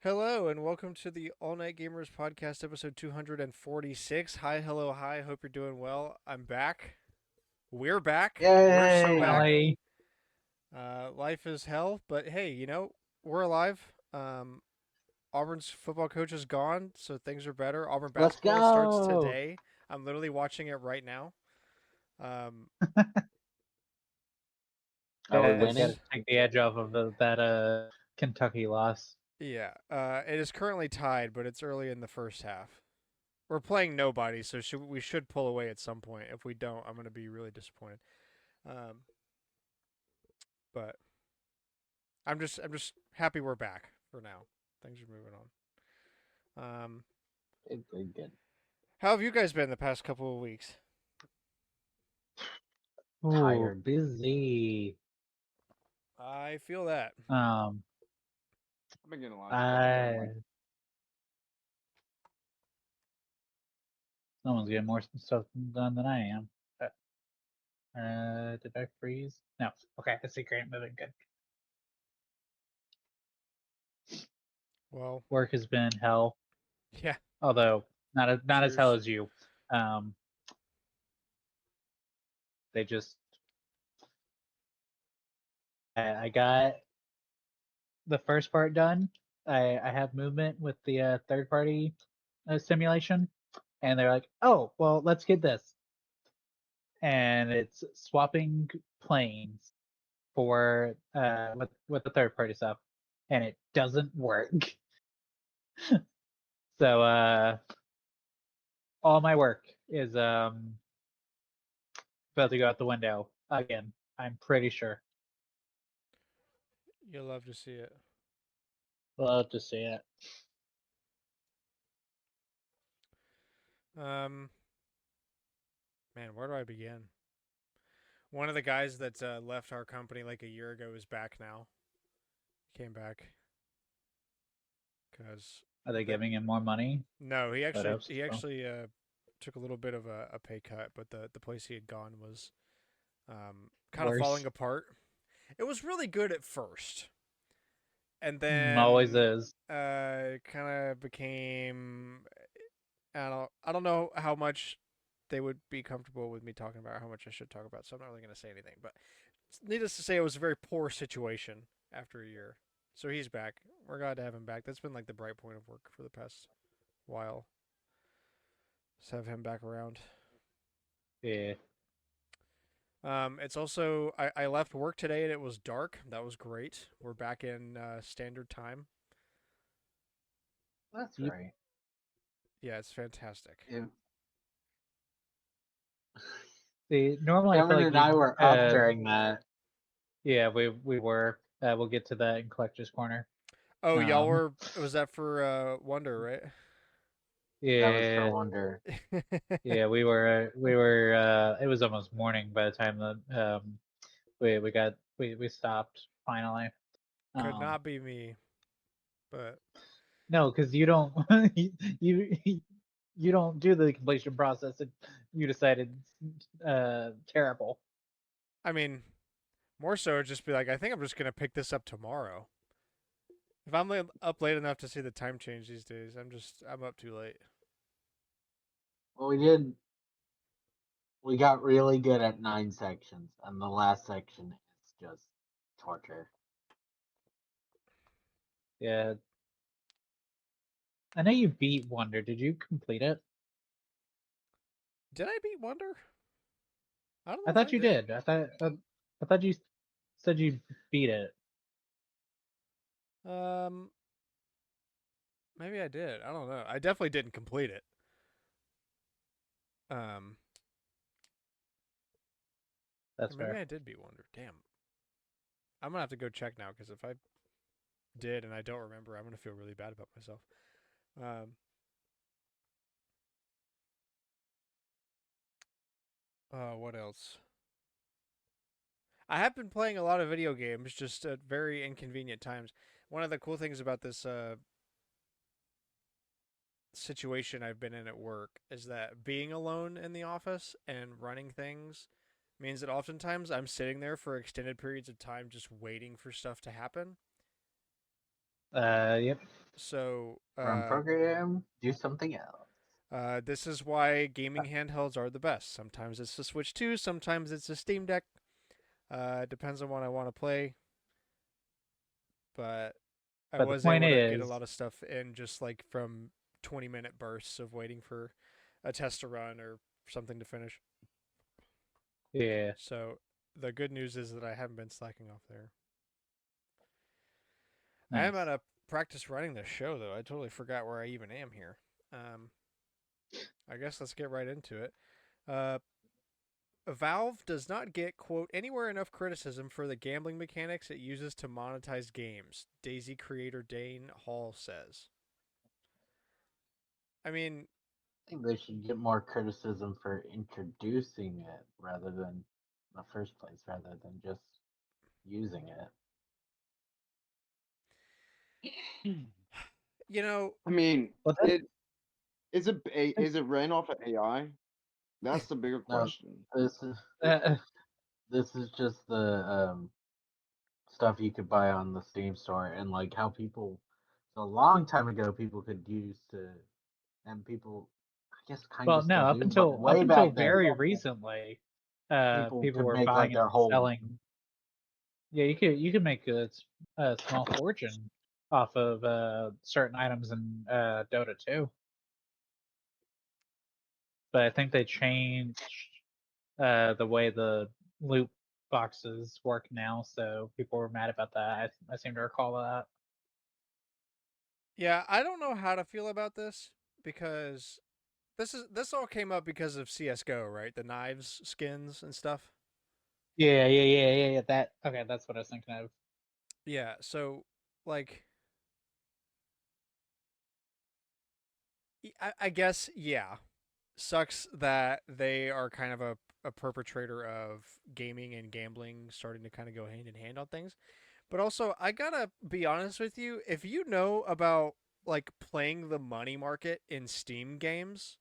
Hello and welcome to the All Night Gamers podcast, episode 246. Hi, hello, hi. Hope you're doing well. I'm back. We're back. We're so Yay! back. Hi. Life is hell, but hey, we're alive. Auburn's football coach is gone, so things are better. Auburn Let's basketball starts go! today. I'm literally watching it right now. Um, Are we Yeah, it got to winning? is take the edge off of that Kentucky loss. yeah. It is currently tied, but it's early in the first half. We're playing nobody, so we should pull away at some point. If we don't, I'm going to be really disappointed. Um, but I'm just happy we're back for now. Things are moving on. Good. How have you guys been the past couple of weeks? Ooh, Tired. busy. I feel that. Um, I've been getting a lot of stuff done. I Someone's getting more stuff done than I am. Did I freeze? No. Okay, I see. Great, moving good. Well, Work has been hell, yeah. although not as hell Cheers. as you. Um, they just I got the first part done. I have movement with the third party simulation, and they're like, "Oh, well, let's get this." And it's swapping planes for with the third party stuff, and it doesn't work. So all my work is about to go out the window again. I'm pretty sure. You'll love to see it. Love to see it. Um, Man, where do I begin? One of the guys that left our company like a year ago is back now. Came back because Are they that giving him more money? no, he I actually hope he so. actually took a little bit of a pay cut, but the place he had gone was kind of falling Worse. apart. It was really good at first, and Always then is. kind of became. I don't know how much they would be comfortable with me talking about how much I should talk about, so I'm not really going to say anything. But needless to say, it was a very poor situation after a year. So he's back. We're glad to have him back. That's been like the bright point of work for the past while. Just have him back around. Yeah. It's also I left work today and it was dark. That was great. We're back in standard time. That's Yep. right. Yeah, it's fantastic. If See, normally I feel Kevin like and I you were up during that. yeah, we were. We'll get to that in collector's corner. Oh, y'all Um, were. Was that for Wonder, right? That was for yeah, Wonder. yeah, we were. It was almost morning by the time that we stopped finally. Could Um, not be me, but no, because you don't you you don't do the completion process, and you decided terrible. I mean, more so just be like, I think I'm just gonna pick this up tomorrow. If I'm up late enough to see the time change these days, I'm up too late. Well, we did. We got really good at 9 sections, and the last section is just torture. Yeah, I know you beat Wonder. Did you complete it? Did I beat Wonder? I don't I know if I thought you did. did. I thought you said you beat it. Um, Maybe I did. I don't know. I definitely didn't complete it. Um, That's Maybe fair. I did beat Wonder. Damn. I'm gonna have to go check now because if I did and I don't remember, I'm gonna feel really bad about myself. Um, what else? I have been playing a lot of video games, just at very inconvenient times. One of the cool things about this situation I've been in at work is that being alone in the office and running things means that oftentimes I'm sitting there for extended periods of time just waiting for stuff to happen. Yep. So Run program, do something else. this is why gaming handhelds are the best. Sometimes it's the Switch 2, sometimes it's a Steam Deck. Depends on what I want to play. But I But the was point able to get a is, lot of stuff in just like from 20-minute bursts of waiting for a test to run or something to finish. yeah, So the good news is that I haven't been slacking off there. I am nice. at a practice running this show though. I totally forgot where I even am here. I guess let's get right into it. Uh, Valve does not get, quote, anywhere enough criticism for the gambling mechanics it uses to monetize games, Daisy creator Dane Hall says. I mean, I think they should get more criticism for introducing it rather than in the first place, rather than just using it. you know, I mean, Well, it is it ran off of AI? That's the bigger No, question. this is uh, this is just the stuff you could buy on the Steam store, and like how people a long time ago people could use to, and people I guess kind well, of no, still up do, but until way back then very recently, people people could were make like buying and their whole selling. Yeah, you could make a small fortune off of certain items in Dota 2. But I think they changed the way the loot boxes work now, so people were mad about that. I seem to recall that. yeah, I don't know how to feel about this because this all came up because of CS:GO, right? The knives skins and stuff. Yeah. That okay, that's what I was thinking of. Yeah, so like I guess yeah, sucks that they are kind of a perpetrator of gaming and gambling starting to kind of go hand in hand on things. But also, I gotta be honest with you, if you know about like playing the money market in Steam games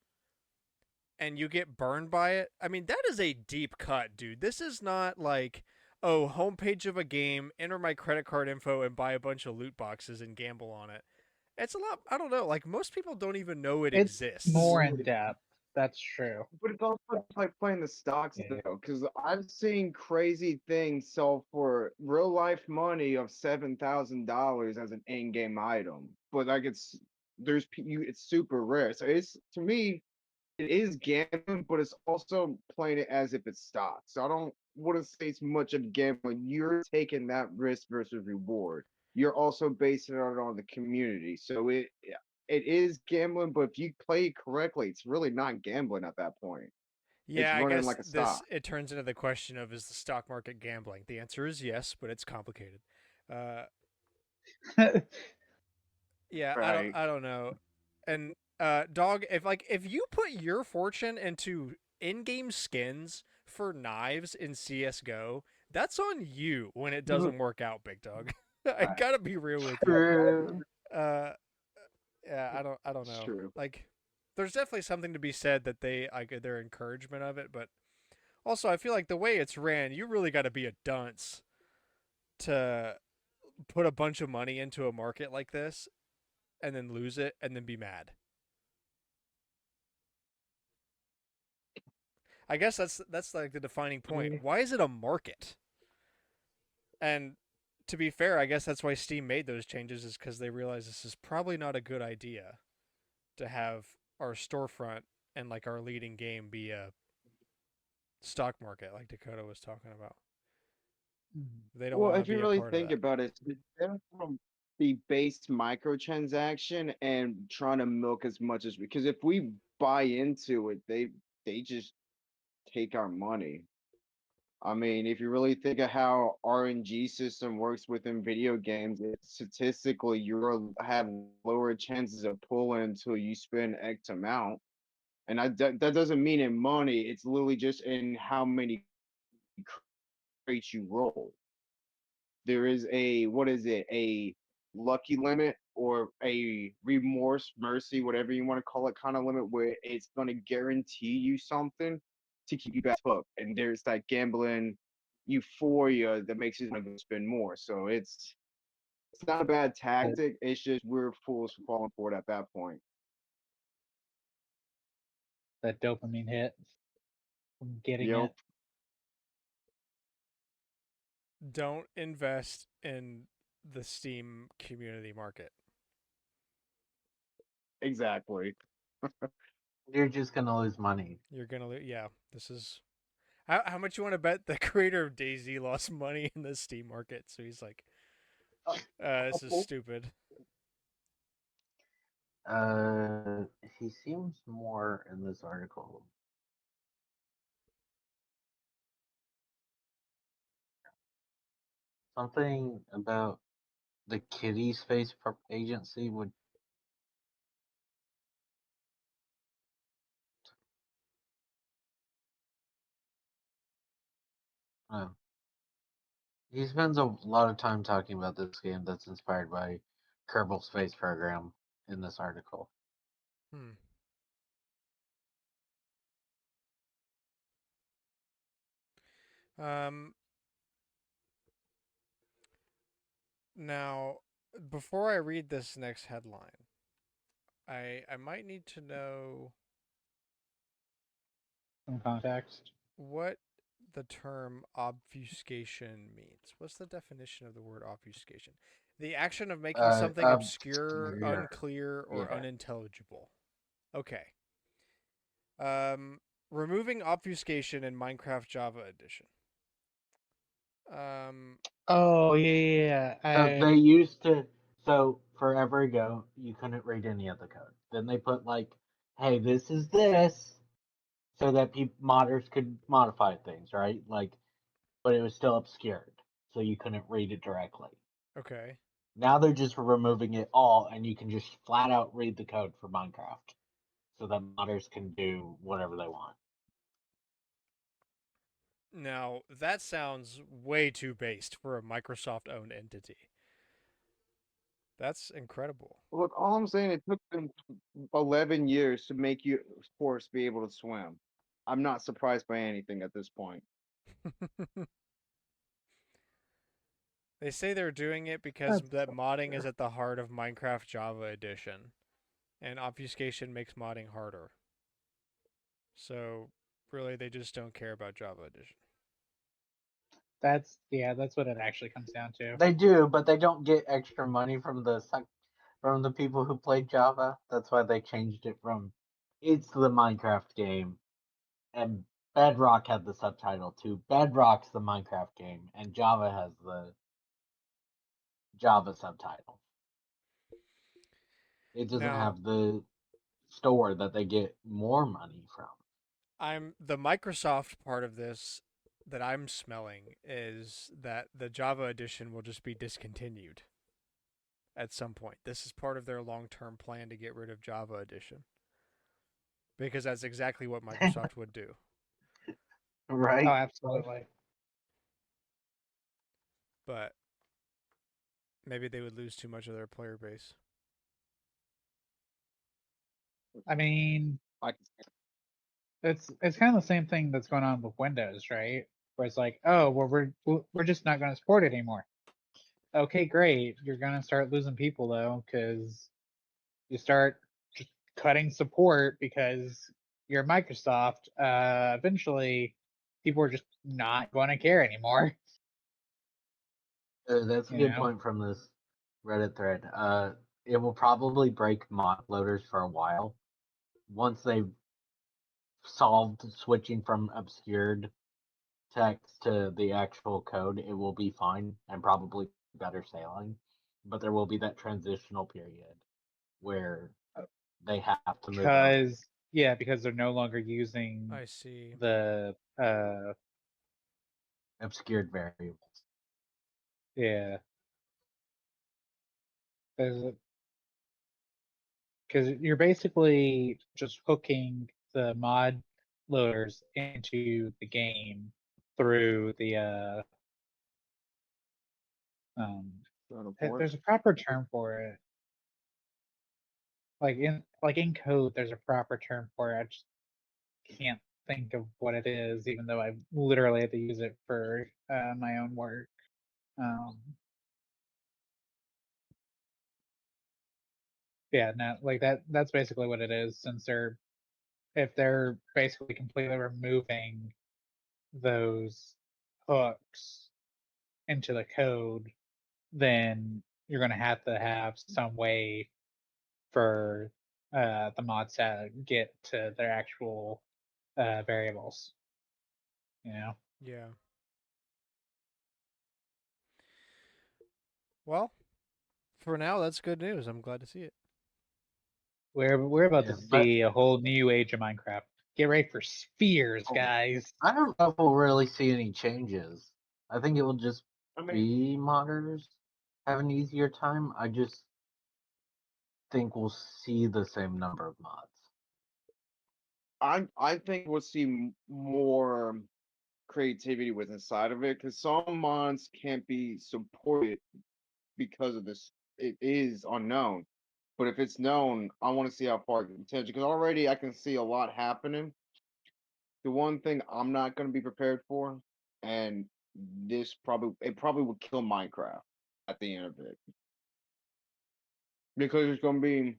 and you get burned by it, I mean, that is a deep cut, dude. This is not like, oh, homepage of a game, enter my credit card info and buy a bunch of loot boxes and gamble on it. It's a lot, I don't know, like most people don't even know it It's exists. more in depth. That's true. But it's also like playing the stocks Yeah. though, because I've seen crazy things sell for real life money of $7,000 as an in-game item. But like it's super rare. So it's to me it is gambling, but it's also playing it as if it's stock. So I don't wouldn't say it's much of gambling. You're taking that risk versus reward. You're also basing it on the community. So it is gambling, but if you play it correctly, it's really not gambling at that point. It's Yeah, I running guess like a this stock. it turns into the question of is the stock market gambling? The answer is yes, but it's complicated. Uh, yeah, Right. I don't know. And dog, if you put your fortune into in-game skins for knives in CS:GO, that's on you when it doesn't work out, big dog. I right. gotta be real with you. True. Uh, yeah, I don't It's know. true. Like, there's definitely something to be said that they like their encouragement of it, but also I feel like the way it's ran, you really got to be a dunce to put a bunch of money into a market like this and then lose it and then be mad. I guess that's like the defining point. Why is it a market? And to be fair, I guess that's why Steam made those changes is because they realized this is probably not a good idea to have our storefront and like our leading game be a stock market like Dakota was talking about. They don't Well, want to if you be a really part of think that. about it, it's them from the base microtransaction and trying to milk as much as because if we buy into it, they just take our money. I mean, if you really think of how RNG system works within video games, it's statistically you have lower chances of pulling until you spend X amount. And that doesn't mean in money, it's literally just in how many crates you roll. There is a what is it, a lucky limit or a remorse, mercy, whatever you want to call it, kind of limit where it's going to guarantee you something to keep you back up. And there's that gambling euphoria that makes you want to spend more. So It's not a bad tactic. It's just we're fools for falling for it at that point. That dopamine hit from getting Yep. it. Don't invest in the Steam community market. Exactly. You're just gonna lose money. You're gonna lose. Yeah, this is how much you want to bet the creator of DayZ lost money in the Steam market. So he's like, this is stupid. He seems more in this article. Something about the Kitty Space Agency would. Oh. He spends a lot of time talking about this game that's inspired by Kerbal Space Program in this article. Hmm. Um. Now, before I read this next headline, I might need to know Some context. what the term obfuscation means. What's the definition of the word obfuscation? The action of making something obscure, Obscure. unclear, or Yeah. unintelligible. Okay. Um, removing obfuscation in Minecraft Java Edition. Um, Oh yeah. So they used to. So forever ago, you couldn't read any of the code. Then they put like, "Hey, this is this," so that modders could modify things, right? Like, but it was still obscured, so you couldn't read it directly. okay. Now they're just removing it all, and you can just flat out read the code for Minecraft, so that modders can do whatever they want. Now, that sounds way too based for a Microsoft owned entity. That's incredible. Look, all I'm saying, it took them 11 years to make you force be able to swim. I'm not surprised by anything at this point. They say they're doing it because That's that modding is fair. at the heart of Minecraft Java Edition, and obfuscation makes modding harder. So, really, they just don't care about Java Edition. That's what it actually comes down to. They do, but they don't get extra money from the people who played Java. That's why they changed it from "It's the Minecraft game" and Bedrock had the subtitle to "Bedrock's the Minecraft game" and Java has the Java subtitle. It doesn't Now, have the store that they get more money from. I'm the Microsoft part of this that I'm smelling is that the Java Edition will just be discontinued at some point. This is part of their long-term plan to get rid of Java Edition because that's exactly what Microsoft would do. Oh, Right? absolutely. But maybe they would lose too much of their player base. I mean, I can it's kind of the same thing that's going on with Windows, right? Where it's like, oh, well, we're just not going to support it anymore. Okay, great. You're going to start losing people though, because you start just cutting support because you're Microsoft. Eventually, people are just not going to care anymore. That's a You good know, point from this Reddit thread. It will probably break mod loaders for a while. Once they've solved switching from obscured text to the actual code, it will be fine and probably better sailing. But there will be that transitional period where they have to move over. because they're no longer using I see. the Obscured variables. yeah. There's because you're basically just hooking the mod loaders into the game through the um report. there's a proper term for it. Like in code there's a proper term for it. I just can't think of what it is, even though I've literally had to use it for my own work. Um Yeah, no, like that's basically what it is. Since if they're basically completely removing those hooks into the code, then you're going to have some way for the mods to get to their actual variables. You know, Yeah. Well, for now, that's good news. I'm glad to see it. we're about Yeah, to but see a whole new age of Minecraft. Get ready for spheres, oh, guys. I don't know if we'll really see any changes. I think it will just I mean, be modders have an easier time. I just think we'll see the same number of mods. I think we'll see more creativity with inside of it because some mods can't be supported because of this. It is unknown, but if it's known, I want to see how far it can potential. Because already I can see a lot happening. The one thing I'm not going to be prepared for, and it probably will kill Minecraft at the end of it because it's going to be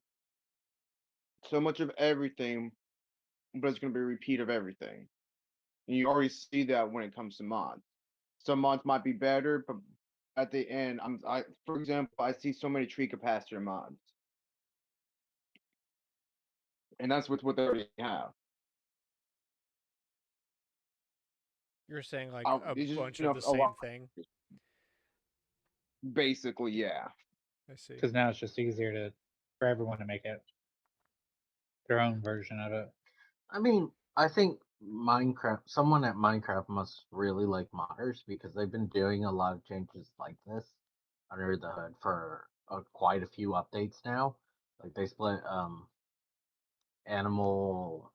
so much of everything, but it's going to be a repeat of everything. And you already see that when it comes to mods. Some mods might be better, but at the end, for example, I see so many tree capacitor mods, and that's with what they already have. You're saying like a It's just bunch of the a same lot. thing. Basically, yeah. I see. Because now it's just easier for everyone to make it their own version of it. I mean, I think someone at Minecraft must really like modders because they've been doing a lot of changes like this under the hood for quite a few updates now. Like they split animal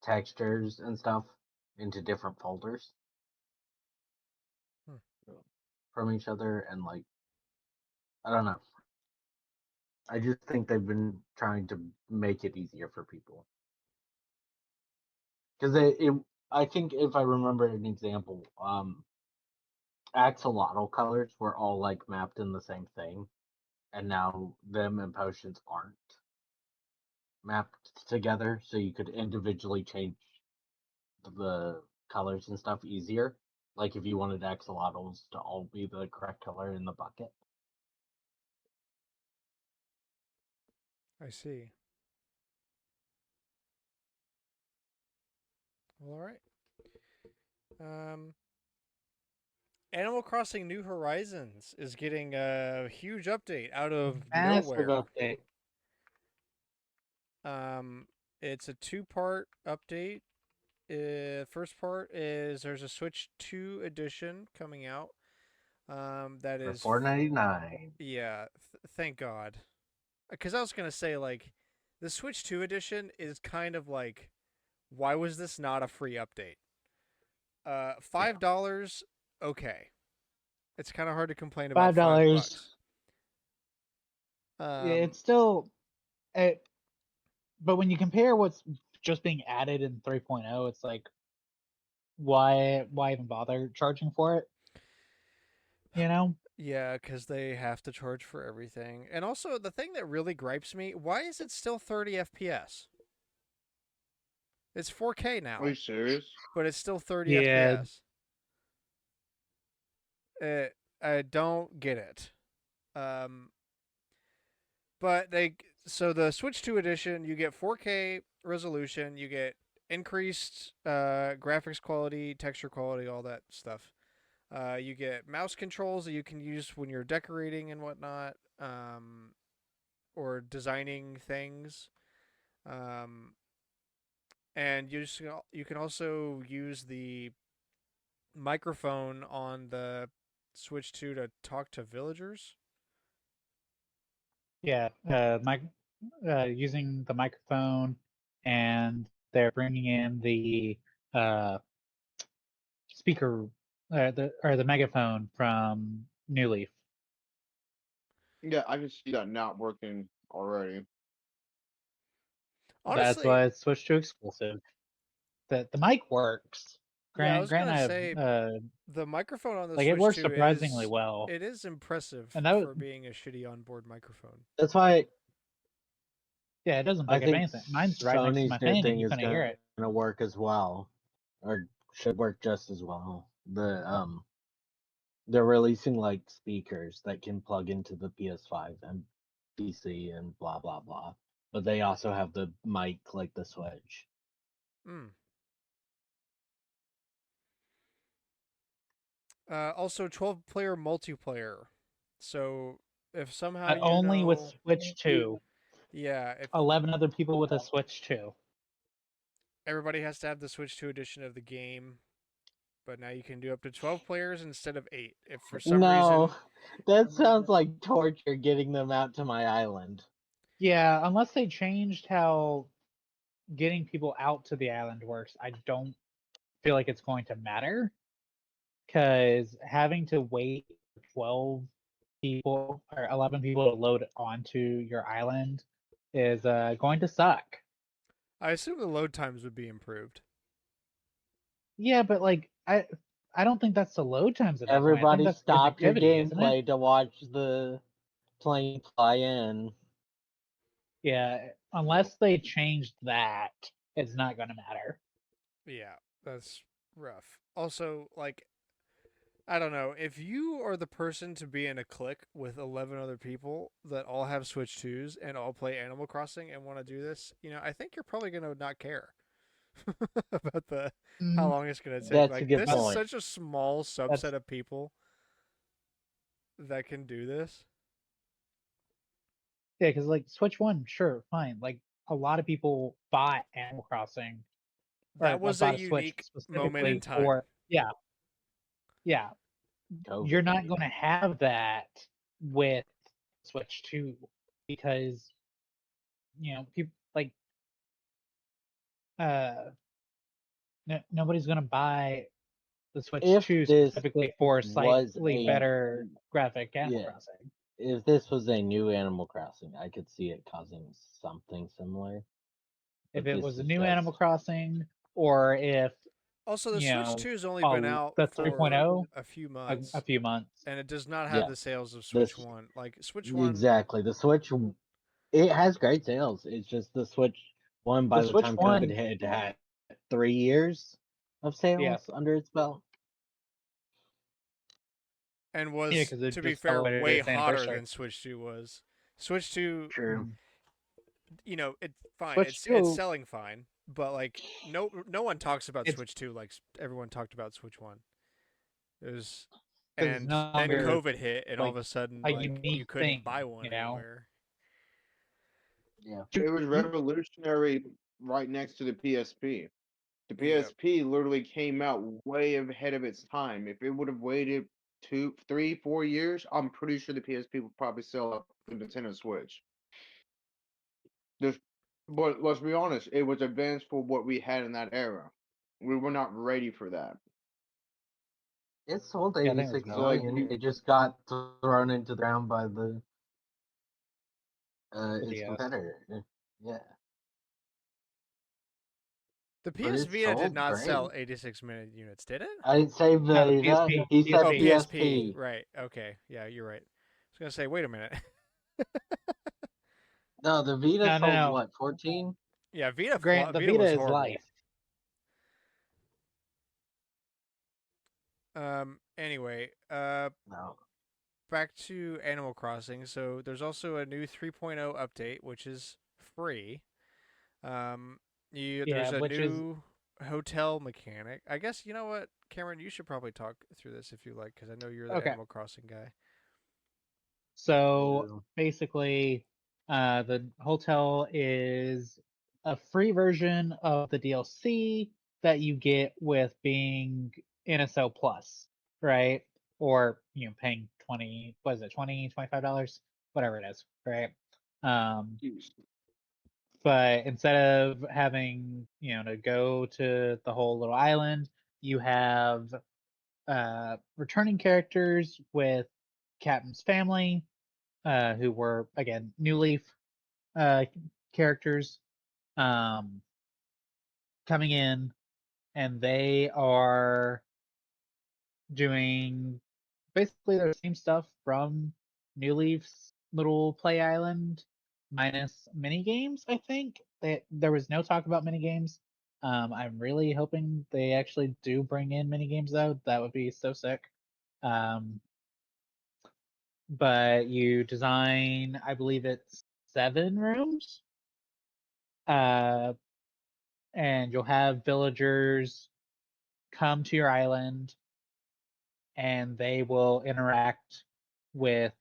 textures and stuff into different folders Hmm. from each other, and like I don't know. I just think they've been trying to make it easier for people because I think if I remember an example, axolotl colors were all like mapped in the same thing, and now them and potions aren't mapped together, so you could individually change the colors and stuff easier. Like if you wanted axolotls to all be the correct color in the bucket. I see. Well, all right. Um, Animal Crossing New Horizons is getting a huge update out of Massive nowhere. update. Um, it's a two-part update. First part is there's a Switch 2 edition coming out. That For is, $4.99. yeah. Thank God, because I was gonna say like, the Switch 2 edition is kind of like, why was this not a free update? Yeah. $5. Okay, it's kind of hard to complain about $5. $5. It's still, it, but when you compare what's just being added in 3.0, it's like, why even bother charging for it? You know? Yeah, because they have to charge for everything. And also, the thing that really gripes me, why is it still 30 FPS? It's 4K Are now, you serious? but it's still 30 Yeah, FPS. I don't get it. Um, but so the Switch 2 edition, you get 4K resolution, you get increased graphics quality, texture quality, all that stuff. You get mouse controls that you can use when you're decorating and whatnot, or designing things. Um, and you can also use the microphone on the Switch 2 to talk to villagers. yeah. Using the microphone, and they're bringing in the uh, speaker, the megaphone from New Leaf. Yeah, I can see that not working already. That's Honestly, why it's switched to exclusive. The mic works. yeah, I was Grant, gonna I have say the microphone on the like it Switch works 2 surprisingly well, it is impressive and that for being a shitty onboard microphone. that's why Yeah, it doesn't I pick up think anything. Mine's right next to Sony's my new thing, and thing you is couldn't hear it. going to work as well, or should work just as well. They're releasing like speakers that can plug into the PS5 and PC and blah blah blah. But they also have the mic like the Switch. Hmm. Also, 12-player multiplayer. So if somehow But only with know, Switch 2. yeah, if 11 other people with a Switch 2. everybody has to have the Switch 2 edition of the game, but now you can do up to 12 players instead of 8. If for some No, reason, that sounds like torture getting them out to my island. Yeah, unless they changed how getting people out to the island works, I don't feel like it's going to matter. Because having to wait for 12 people or 11 people to load onto your island is going to suck. I assume the load times would be improved. Yeah, but like I don't think that's the load times at that point. I think Everybody that's stop your connectivity, isn't it? gameplay to watch the plane fly in. Yeah, unless they changed that, it's not going to matter. Yeah, that's rough. Also, like, I don't know. If you are the person to be in a clique with 11 other people that all have Switch 2s and all play Animal Crossing and want to do this, I think you're probably going to not care about how Mm, long it's going to take. That's a Like, good this is point. such a small That's subset of people that can do this. yeah, because like Switch One, sure, fine. Like a lot of people bought Animal Crossing or That was a bought a Switch unique moment in specifically time. for yeah. You're COVID. not going to have that with Switch Two because people like uh nobody's going to buy the Switch If 2 this specifically for was slightly a better graphic Animal yeah, Crossing. if this was a new Animal Crossing, I could see it causing something similar. If But it this was a is new Animal just Crossing, or if Also, the you Switch know, 2 has only been out the for 3.0, a few a months, few months. and it does not have yeah, the sales of Switch this 1. Like, Switch 1, exactly the Switch. It has great sales. It's just the Switch one by The the Switch time COVID One, hit had 3 years of yeah, sales under its belt. and yeah, was, because it to be just fair, celebrated way its hotter anniversary. than Switch 2 was. Switch 2, True. Mm. it's fine. Switch It's 2, selling fine, but like no one talks about it's Switch 2 like everyone talked about Switch 1. It was because it's and no then longer COVID hit and all like of a sudden a like you unique couldn't thing, buy one you know. anywhere. Yeah. It was You- revolutionary right next to the PSP. The Yep. PSP literally came out way ahead of its time. If it would have waited 2, 3, 4 years, I'm pretty sure the PSP would probably sell up the Nintendo Switch. Just, but let's be honest, it was advanced for what we had in that era. We were not ready for that. It sold yeah, I think it was 86 So Gold. like million. we, It just got thrown into the ground by the The its DS. competitor. Yeah, The but PS it Vita did sold not great. sell 86 minute units, did it? I didn't say No, the Vita. PSP, He said Oh, PSP. PSP. PSP. Right. Okay. Yeah, you're right. I was gonna say, wait a minute. No, the Vita No, no, sold no. what? 14. Yeah, Vita. Grant, the Vita Vita was is horrible. life. Anyway. No. Back to Animal Crossing. So there's also a new 3.0 update, which is free. Um, Yeah, there's a which is new hotel mechanic. I guess you know what, Cameron, you should probably talk through this if you like, because I know you're the okay. Animal Crossing guy. So Ew. basically, the hotel is a free version of the DLC that you get with being NSO Plus, right? Or paying 20, what is it, $25, whatever it is, right? Um, but instead of having to go to the whole little island, you have returning characters with Captain's family, who were again New Leaf uh, characters, um, coming in, and they are doing basically the same stuff from New Leaf's little play island, minus mini games. I think there was no talk about mini games. I'm really hoping they actually do bring in mini games though. That would be so sick. Um, but you design, I believe it's 7 rooms. And you'll have villagers come to your island, and they will interact with,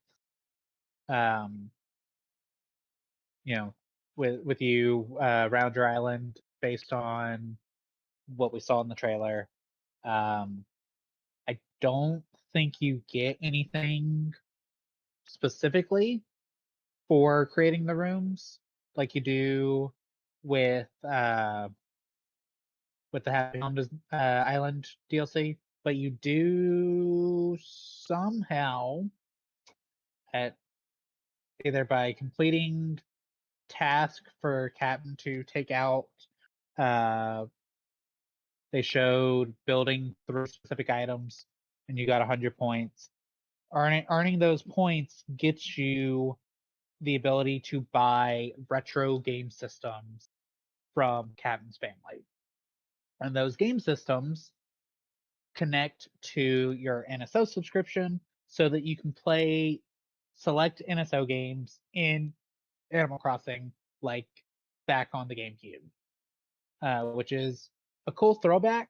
um, you know, with you around your island based on what we saw in the trailer. I don't think you get anything specifically for creating the rooms like you do with the Happy Home Island DLC, but you do somehow, at either by completing task for Captain to take out. They showed building 3 specific items, and you got 100 points. Earning those points gets you the ability to buy retro game systems from Captain's family. And those game systems connect to your NSO subscription so that you can play select NSO games in Animal Crossing, like back on the GameCube, which is a cool throwback.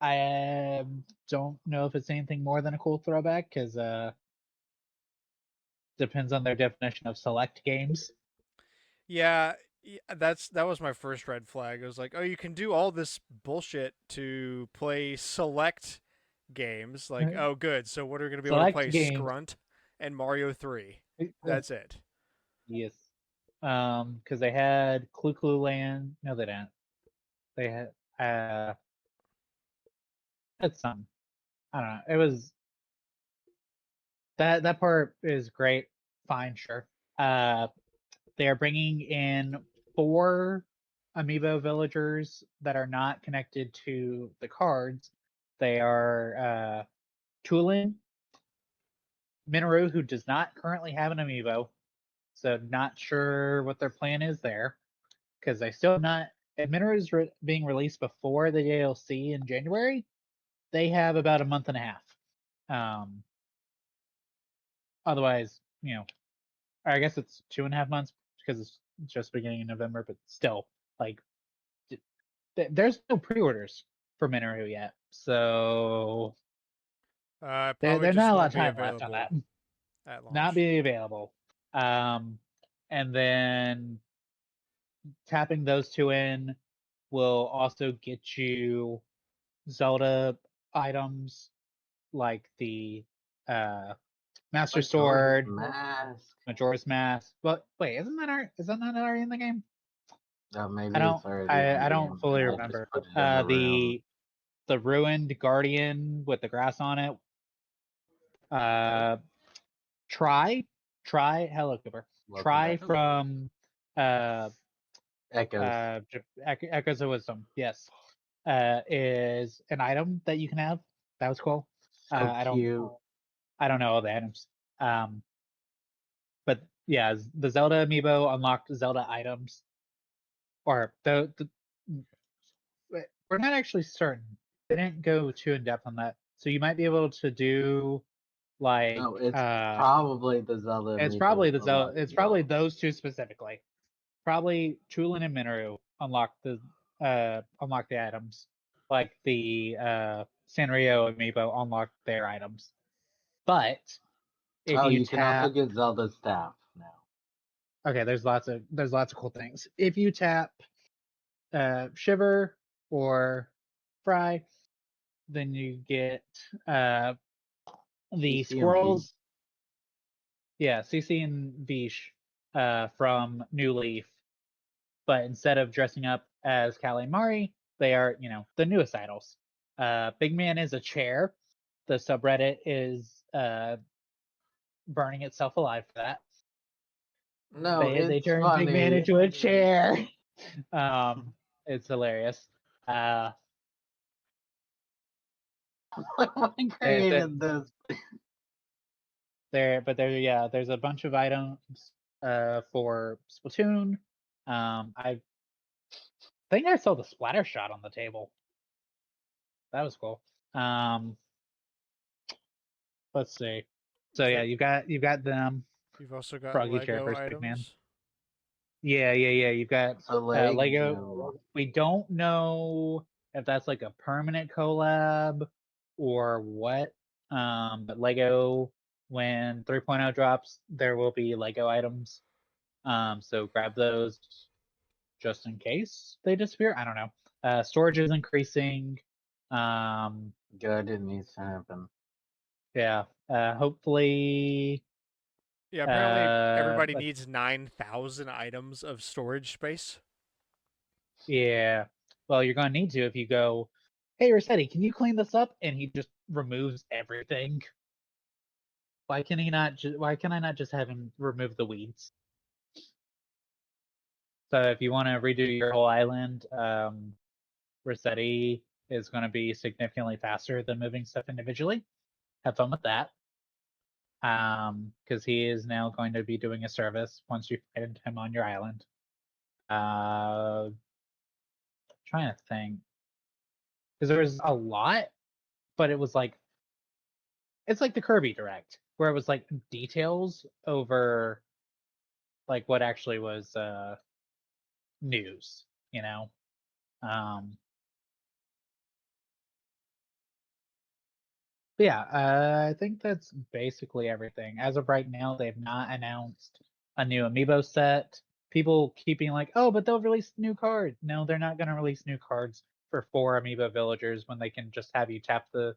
I don't know if it's anything more than a cool throwback because depends on their definition of select games. Yeah, that was my first red flag. It was like, oh, you can do all this bullshit to play select games. Like, oh, good. So what are we gonna be able to Select play? games. Scrunt and Mario 3. That's it. Yes. Because they had Clue Land. No, they didn't. They had some. I don't know. It was that part is great. Fine, sure. They are bringing in 4 amiibo villagers that are not connected to the cards. They are Tulin, Minoru, who does not currently have an amiibo, so not sure what their plan is there, because they still have not. If Minoru is being released before the DLC in January, they have about a month and a half. Otherwise, I guess it's 2.5 months because it's just beginning in November, but still, like, there's no pre-orders for Minoru yet, so Probably there's just not a lot won't of be time left on available that. at Not launch. being available. And then tapping those 2 in will also get you Zelda items like the Master Majora's Sword, Mask. Majora's Mask. But wait, is that not already in the game? Oh, maybe it's already in I the don't game. fully I just remember. put it in the room. The ruined guardian with the grass on it. Try hello Cooper. Welcome Try back. from uh Echoes. Echoes of Wisdom. Yes, is an item that you can have. That was cool. So I cute. don't know all the items. But yeah, the Zelda amiibo unlocked Zelda items, or the we're not actually certain. They didn't go too in depth on that, so you might be able to do like No, it's probably the Zelda it's amiibo probably the Zelda. unlocking It's the probably items. those 2 specifically. Probably Chulin and Minoru unlock the items, like the Sanrio amiibo unlocked their items. But if Oh, you you can also tap, get Zelda's staff now. okay, there's lots of cool things. If you tap Shiver or Fry, then you get the CC and V. squirrels. Yeah, CC and Vish from New Leaf. But instead of dressing up as Callie and Mari, they are, the newest idols. Big Man is a chair. The subreddit is burning itself alive for that. No, They it's turned Big Man funny. into a chair. It's hilarious. I created this. There's a bunch of items for Splatoon. I think I saw the splatter shot on the table. That was cool. Let's see. So yeah, you've got them. You've also got Froggy Lego Chirpers, big man. items. Yeah. You've got So Lego. We don't know if that's like a permanent collab or what. But Lego, when 3.0 drops, there will be Lego items. So grab those just in case they disappear. I don't know. Storage is increasing. Good, it needs to happen. Yeah. Hopefully. Yeah, apparently everybody But needs 9,000 items of storage space. yeah. Well, you're gonna need to if you go, hey Rossetti, can you clean this up? And he just removes everything. Why can he not? Why can I not just have him remove the weeds? So if you want to redo your whole island, Rossetti is going to be significantly faster than moving stuff individually. Have fun with that. Because he is now going to be doing a service once you find him on your island. Trying to think. Because there was a lot, but it was like it's like the Kirby Direct, where it was like details over like what actually was news, you know. But yeah, I think that's basically everything. As of right now, they've not announced a new amiibo set. People keep being like, "Oh, but they'll release new cards." No, they're not going to release new cards for 4 amiibo villagers when they can just have you tap the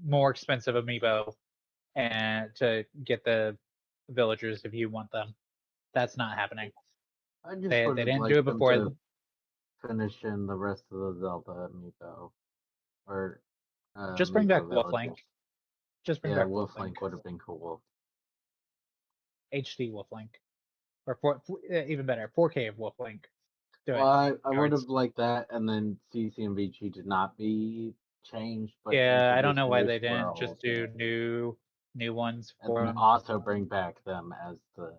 more expensive amiibo and to get the villagers if you want them. That's not happening. I just They would didn't like do it them before. to finish in the rest of the Zelda amiibo. Or Just bring back amiibo Wolflink. villages. Just bring Yeah, back Wolflink would have been cool. HD Wolflink, or even better, 4K of Wolflink. Do Well, it. I would have liked that, and then CC and VG to not be changed, but Yeah, I don't introduce know why new they didn't swirls, just do new ones and for then them also bring back them as the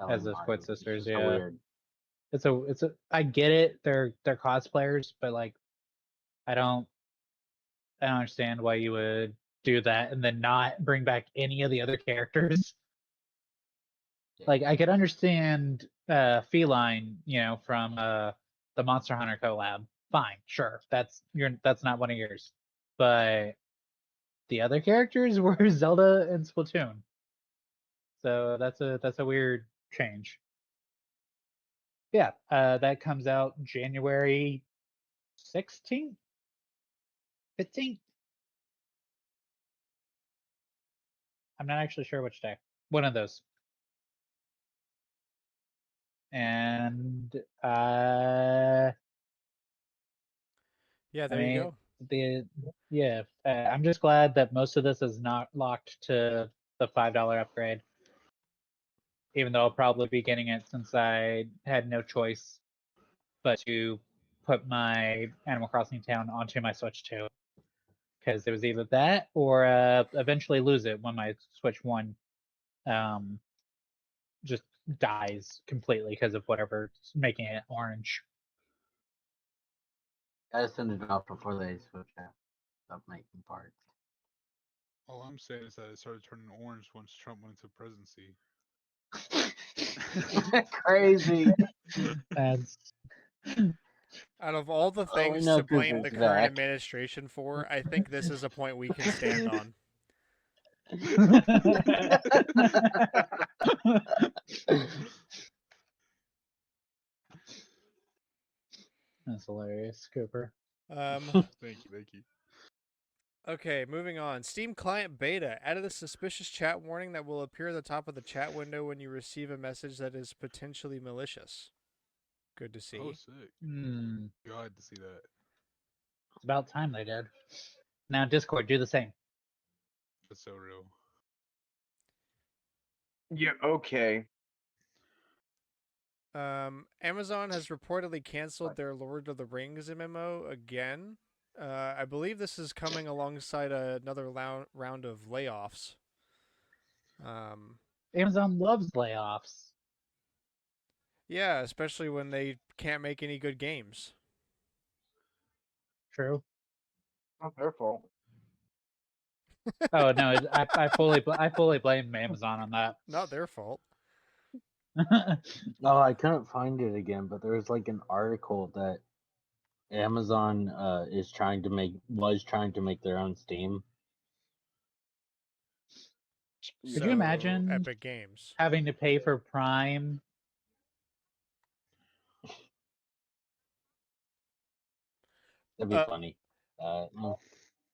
as telling the Squid party. It's Sisters. just a Yeah, weird. it's a. I get it. They're cosplayers, but like, I don't I don't understand why you would do that and then not bring back any of the other characters. Yeah. Like, I could understand Feline, from the Monster Hunter collab. Fine, sure, that's not one of yours, but the other characters were Zelda and Splatoon. So that's a weird change. Yeah, that comes out January 16th, 15th. I'm not actually sure which day. One of those. And Yeah, I there you mean go. I'm just glad that most of this is not locked to the $5 upgrade. Even though I'll probably be getting it since I had no choice but to put my Animal Crossing town onto my Switch 2. Because it was either that or eventually lose it when my Switch 1 um, just dies completely because of whatever's making it orange. Gotta send it off before they switch out. Stop making parts. All I'm saying is that it started turning orange once Trump went into presidency. Crazy. That's Out of all the All we things know to is this blame is the current Zach. administration for, I think this is a point we can stand on. That's hilarious, Cooper. Thank you. Okay, moving on. Steam Client Beta added a suspicious chat warning that will appear at the top of the chat window when you receive a message that is potentially malicious. Good to see. Oh, sick. Hmm. Glad to see that. It's about time they did. Now Discord, do the same. That's so real. Yeah, okay. Amazon has reportedly canceled their Lord of the Rings MMO again. I believe this is coming alongside another round of layoffs. Amazon loves layoffs. Yeah, especially when they can't make any good games. True. Not their fault. Oh no, I fully blame Amazon on that. Not their fault. Oh, I couldn't find it again, but there was like an article that Amazon was trying to make their own Steam. Could you So imagine Epic Games. having to pay for Prime? That'd be Uh, funny. No.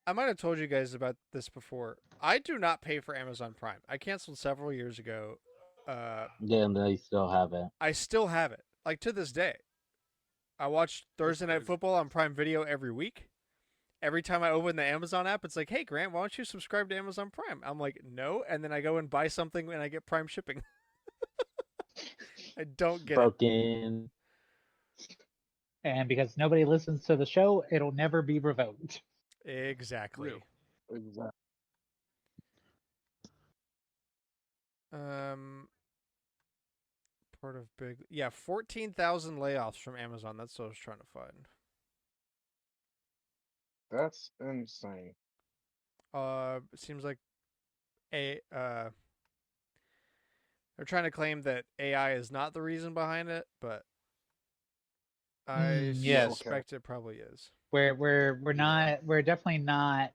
I might have told you guys about this before. I do not pay for Amazon Prime. I canceled several years ago. Yeah, and they still have it. I still have it, like to this day. I watch That's Thursday Night crazy. Football on Prime Video every week. Every time I open the Amazon app, it's like, "Hey Grant, why don't you subscribe to Amazon Prime?" I'm like, "No," and then I go and buy something and I get Prime shipping. I don't get it. Broken. And because nobody listens to the show, it'll never be revoked. Exactly. Real. Exactly. Um, part of big, yeah, 14,000 layoffs from Amazon. That's what I was trying to find. That's insane. It seems like a they're trying to claim that AI is not the reason behind it, but I Yes, suspect it probably is. we're definitely not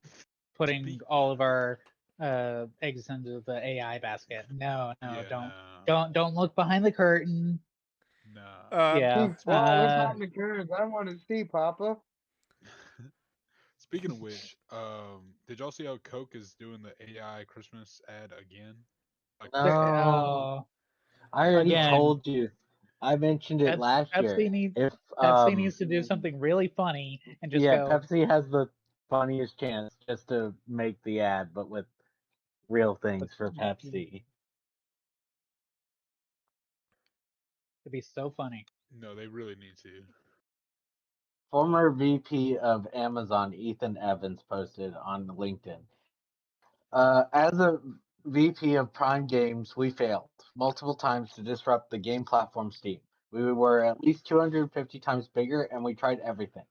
putting Speak- all of our eggs into the AI basket. No, Yeah, don't look behind the curtain. no. Yeah. Well, what's behind the curtains? I want to see, Papa. Speaking of which, did y'all see how Coke is doing the AI Christmas ad again? Like, Oh, I already again, told you. I mentioned it last year. Pepsi needs If Pepsi needs to do something really funny and just yeah, go. Pepsi has the funniest chance just to make the ad, but with real things for Pepsi. It'd be so funny. no, they really need to. Former VP of Amazon Ethan Evans posted on LinkedIn. As a VP of Prime Games, we failed multiple times to disrupt the game platform Steam. We were at least 250 times bigger, and we tried everything.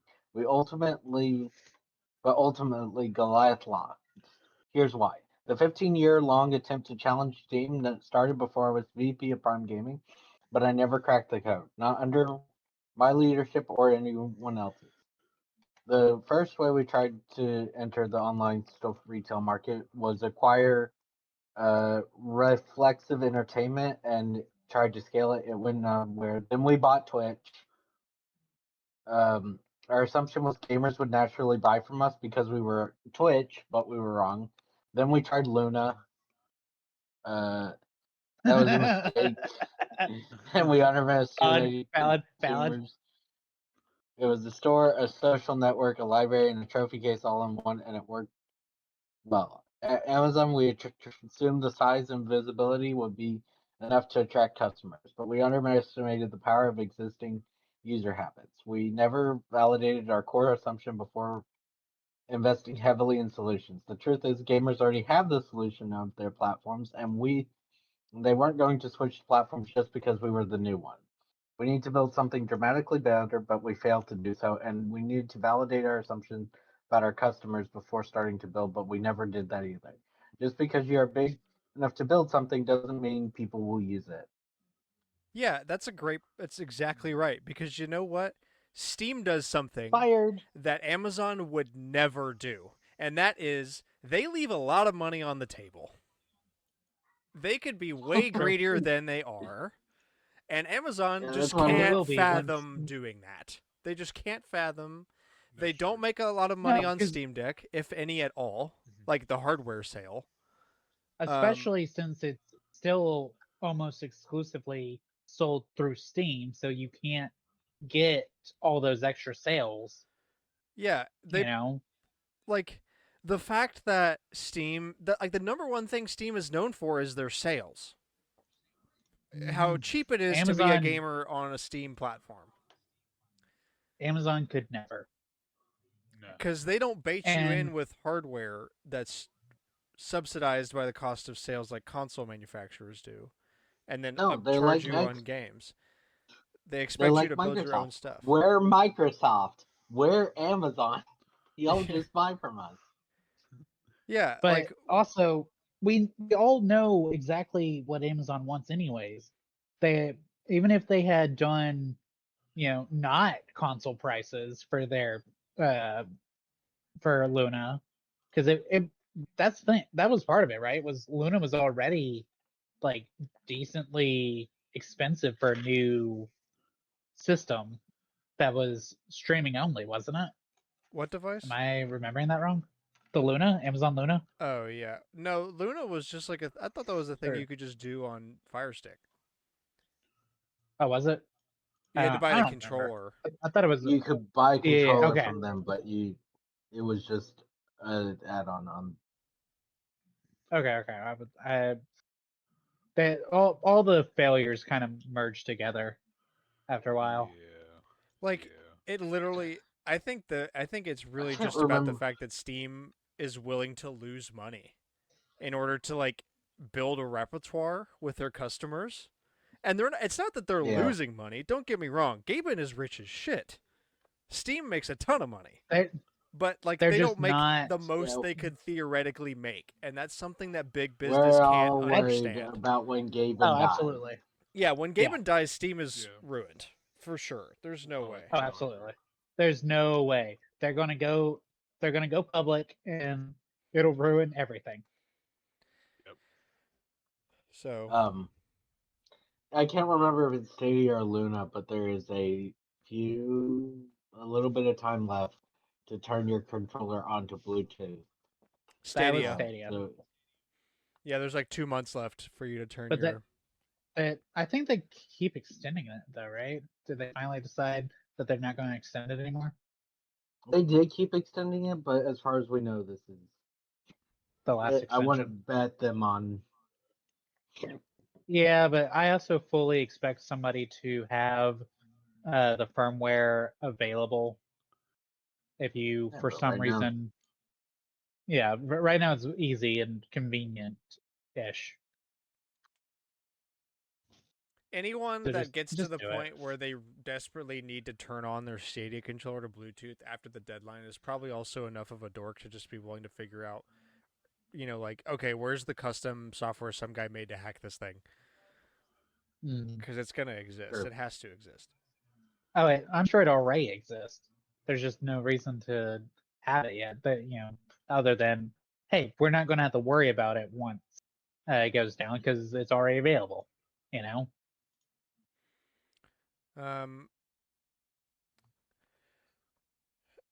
Ultimately, Goliath lost. Here's why. The 15-year-long attempt to challenge Steam that started before I was VP of Prime Gaming, but I never cracked the code, not under my leadership or anyone else's. The first way we tried to enter the online stuff retail market was acquire reflexive entertainment and tried to scale it. It went nowhere. Then we bought Twitch. Our assumption was gamers would naturally buy from us because we were Twitch, but we were wrong. Then we tried Luna. Uh, that was a mistake, and we underestimated Valid. consumers. It was a store, a social network, a library, and a trophy case all in one, and it worked well. At Amazon, we assumed the size and visibility would be enough to attract customers, but we underestimated the power of existing user habits. We never validated our core assumption before investing heavily in solutions. The truth is, gamers already have the solution of their platforms, and they weren't going to switch platforms just because we were the new one. We need to build something dramatically better, but we failed to do so, and we needed to validate our assumptions about our customers before starting to build, but we never did that either. Just because you are big enough to build something doesn't mean people will use it. Yeah, that's exactly right. Because you know what? Steam does something Fired. that Amazon would never do. And that is they leave a lot of money on the table. They could be way greedier than they are. And Amazon Yeah, that's just one And of they the, can't will be once. fathom doing that. They just can't fathom. They That's don't true. make a lot of No, money on because Steam Deck, if any at all, Mhm. like the hardware sale. especially since it's still almost exclusively sold through Steam, so you can't get all those extra sales. Yeah, You they know, like the fact that Steam, the number one thing Steam is known for is their sales. How cheap it is to be a Amazon gamer on a Steam platform. Amazon could never. No. Because they don't bait you And in with hardware that's subsidized by the cost of sales like console manufacturers do, and then no, they're upcharge like you on games. They They're expect you like to build your own Microsoft. stuff. We're Microsoft. We're Amazon. Y'all just buy from us. Yeah, But like also, we all know exactly what Amazon wants, anyways. They even if they had done, not console prices for their uh for Luna, because it that's the thing, that was part of it, right? Was Luna was already like decently expensive for a new system that was streaming only, wasn't it? what Am device? I remembering that wrong? The Luna, Amazon Luna, Oh yeah, no, Luna was just like I thought that was a thing or you could just do on Fire Stick. oh, was it? You had to buy I the don't remember. controller. I thought it was. You could buy Yeah, controller okay, from them, but it was just an add-on on. okay. They all the failures kind of merged together after a while. Yeah. Like Yeah. it literally. I think it's I really can't just about the remember. fact that Steam is willing to lose money in order to like build a repertoire with their customers. And they're not, it's not that they're Yeah. losing money. Don't get me wrong. Gaben is rich as shit. Steam makes a ton of money. They But like they're they just don't make not. the most Yeah, they could theoretically make, and that's something that big business we're can't all worried understand. about when Oh, Gaben dies. absolutely. Yeah, when Yeah. Gaben dies, Steam is Yeah. ruined for sure. There's no Oh, way. Oh, for absolutely. sure. There's no way they're gonna go. They're gonna go public, and it'll ruin everything. Yep. So Um, I can't remember if it's Stadia or Luna, but there is a little bit of time left to turn your controller onto Bluetooth. That was Stadia. Stadia, So Yeah, there's like 2 months left for you to turn but your. I think they keep extending it though, right? Did they finally decide that they're not going to extend it anymore? they did keep extending it, but as far as we know, this is. The last I want to extension. bet them on. Yeah, but I also fully expect somebody to have the firmware available if you, Yeah, for but some right now, reason, yeah, right now it's easy and convenient-ish. Anyone So that gets to just the do it. point where they desperately need to turn on their Stadia controller to Bluetooth after the deadline is probably also enough of a dork to just be willing to figure out, like, okay, where's the custom software some guy made to hack this thing? Mm. Because it's going to exist. sure. It has to exist. Oh, wait, I'm sure it already exists. There's just no reason to have it yet. But other than, hey, we're not going to have to worry about it once it goes down because it's already available. You know. Um,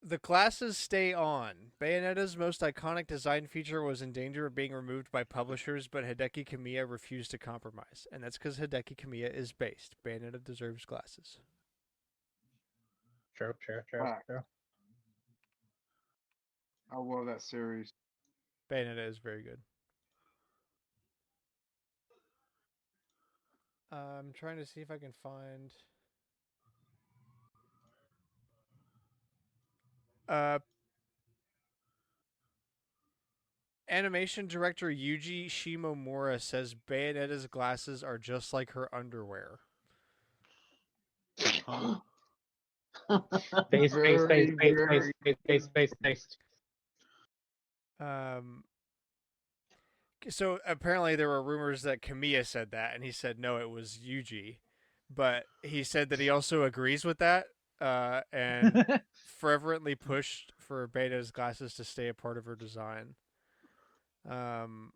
the classes stay on. Bayonetta's most iconic design feature was in danger of being removed by publishers, but Hideki Kamiya refused to compromise. And that's because Hideki Kamiya is based. Bayonetta deserves glasses. True. Fact. I love that series. Bayonetta is very good. I'm trying to see if I can find. Uh, Animation director Yuji Shimomura says Bayonetta's glasses are just like her underwear. Huh? Based. Very, very Based. Um, so apparently there were rumors that Kamiya said that, and he said no, it was Yuji, but he said that he also agrees with that, and fervently pushed for Beta's glasses to stay a part of her design. Um,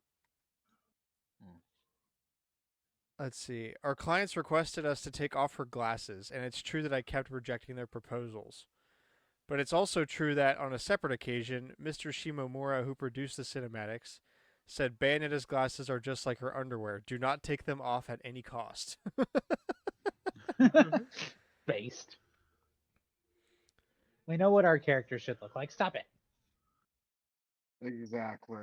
let's see. Our clients requested us to take off her glasses, and it's true that I kept rejecting their proposals. But it's also true that on a separate occasion, Mr. Shimomura, who produced the cinematics, said Bayonetta's glasses are just like her underwear. Do not take them off at any cost. Based. We know what our characters should look like. Stop it. exactly.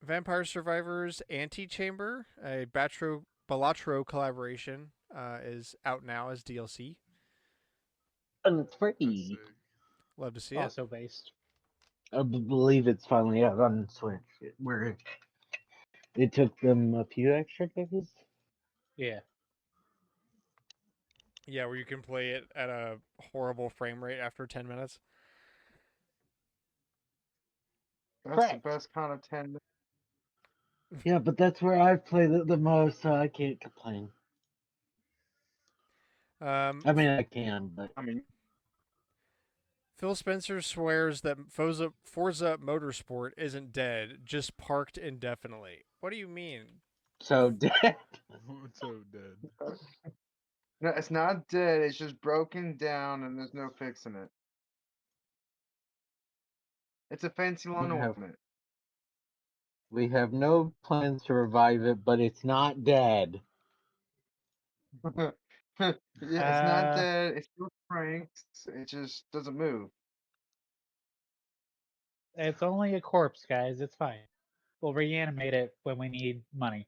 Vampire Survivors Antichamber, a Balatro collaboration, is out now as DLC. And That's free. sick. Love to see it. Also based. I believe it's finally out on Switch. Where it took them a few extra days. Yeah. Yeah, where you can play it at a horrible frame rate after 10 minutes. That's the Correct. best kind of 10. Yeah, but that's where I've played it the most, so I can't complain. I mean, I can, but I mean, Phil Spencer swears that Forza Motorsport isn't dead, just parked indefinitely. What do you mean? so dead. It's so dead. no, it's not dead. It's just broken down, and there's no fixing it. It's a fancy lawn ornament. We have no plans to revive it, but it's not dead. Yeah, it's not dead. It still cranks. It just doesn't move. It's only a corpse, guys. It's fine. We'll reanimate it when we need money.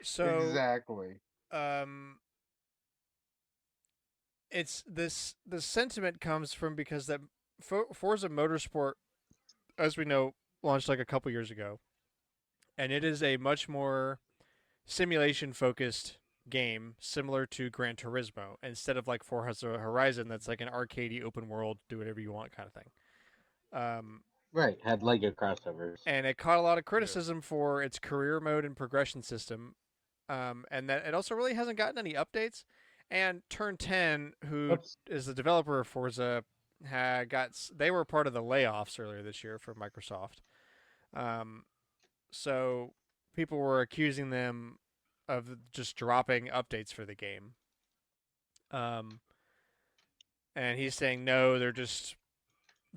So, Exactly. um, it's this the sentiment comes from because that Forza Motorsport, as we know, launched like a couple years ago, and it is a much more simulation focused game similar to Gran Turismo instead of like Forza Horizon that's like an arcadey open world do whatever you want kind of thing. Right, had Lego crossovers. And it caught a lot of Yeah. criticism for its career mode and progression system, and that it also really hasn't gotten any updates. And Turn 10, who is the developer of Forza, they were part of the layoffs earlier this year for Microsoft. So people were accusing them of just dropping updates for the game. And he's saying no, they're just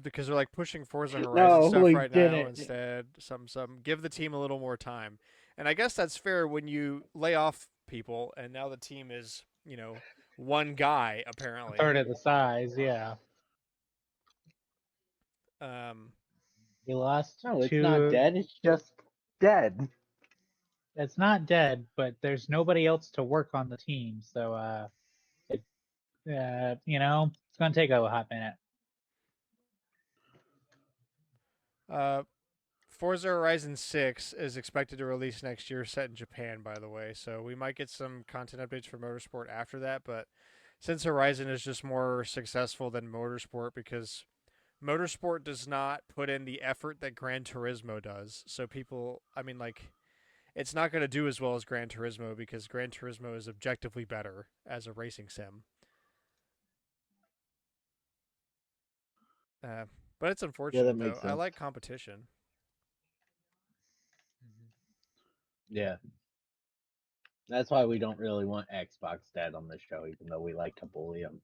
because they're like pushing Forza Horizon No, stuff we right now didn't. instead. Some give the team a little more time, and I guess that's fair when you lay off people, and now the team is one guy A apparently. third of the size, yeah. We lost No, it's not two. dead. It's just dead. It's not dead, but there's nobody else to work on the team, so it's gonna take a hot minute. Forza Horizon 6 is expected to release next year, set in Japan, by the way. So we might get some content updates for Motorsport after that. But since Horizon is just more successful than Motorsport because Motorsport does not put in the effort that Gran Turismo does. So people, I mean, like, it's not going to do as well as Gran Turismo because Gran Turismo is objectively better as a racing sim. But it's Yeah, unfortunate, that though. makes I sense. like competition. Yeah. That's why we don't really want Xbox dead on the show, even though we like to bully them.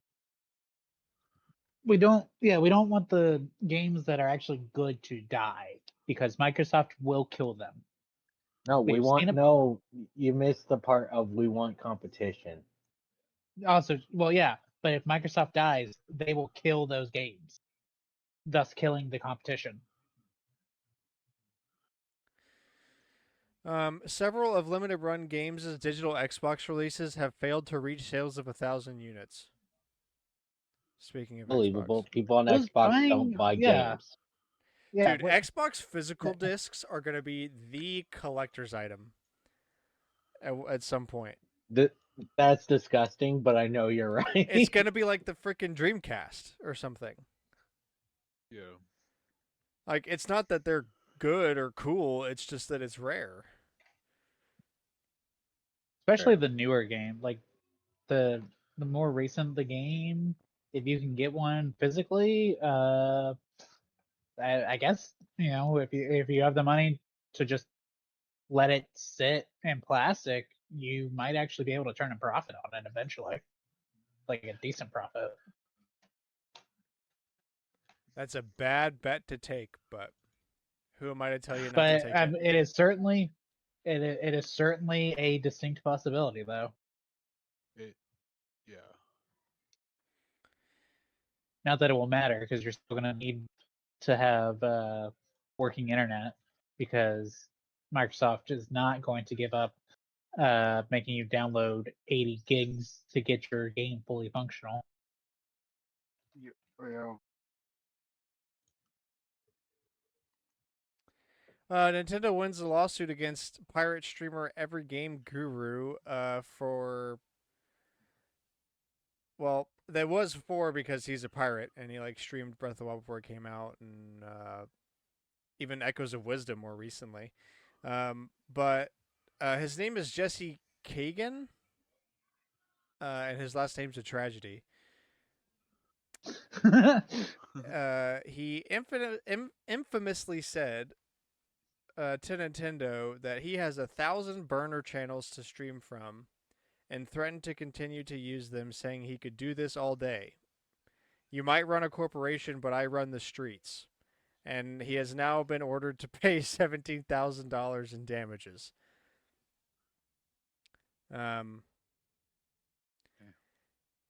We don't want the games that are actually good to die because Microsoft will kill them. No, we We've want seen it no. You missed the part of we want competition. also. Well, yeah, but if Microsoft dies, they will kill those games, thus killing the competition. Several of Limited Run Games' digital Xbox releases have failed to reach sales of 1,000 units. Speaking of Believable. Xbox. People on Who's Xbox buying? don't buy Yeah, games. yeah. Dude, Xbox physical discs are going to be the collector's item at some point. That's disgusting, but I know you're right. It's going to be like the freaking Dreamcast or something. Yeah. Like, it's not that they're good or cool, it's just that it's rare. Especially Sure. the newer game, like the more recent the game, if you can get one physically, I guess if you have the money to just let it sit in plastic, you might actually be able to turn a profit on it eventually, like a decent profit. That's a bad bet to take, but who am I to tell you not to But take it? it is certainly it is certainly a distinct possibility, though. Yeah. Not that it will matter because you're still going to need to have working internet because Microsoft is not going to give up making you download 80 gigs to get your game fully functional. Yeah. Nintendo wins a lawsuit against pirate streamer Every Game Guru for, well, there was 4 because he's a pirate and he like streamed Breath of the Wild before it came out, and even Echoes of Wisdom more recently. But his name is Jesse Kagan, and his last name's a tragedy. He infamously said to Nintendo that he has 1,000 burner channels to stream from, and threatened to continue to use them, saying he could do this all day. You might run a corporation, but I run the streets. And he has now been ordered to pay $17,000 in damages.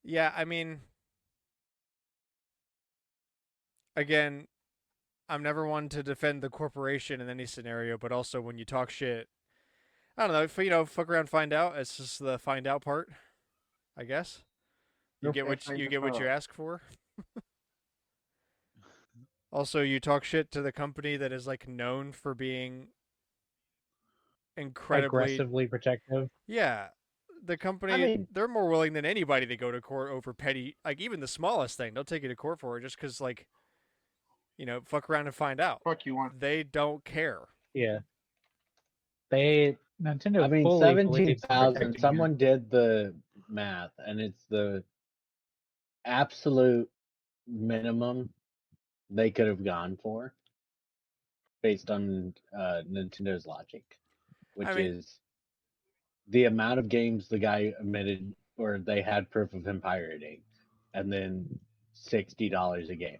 Yeah, I mean, again, I'm never one to defend the corporation in any scenario, but also when you talk shit, I don't know, if fuck around, find out. It's just the find out part, I guess. You get what you ask for. Also, you talk shit to the company that is like known for being incredibly aggressively protective. Yeah, the company, they're more willing than anybody to go to court over petty, like even the smallest thing. They'll take you to court for it just because, like, fuck around and find out. Fuck you want. They don't care. Yeah. Nintendo. I mean, fully 17,000. protecting Someone did the math, and it's the absolute minimum they could have gone for, based on Nintendo's logic, which is the amount of games the guy admitted or they had proof of him pirating, and then $60 a game.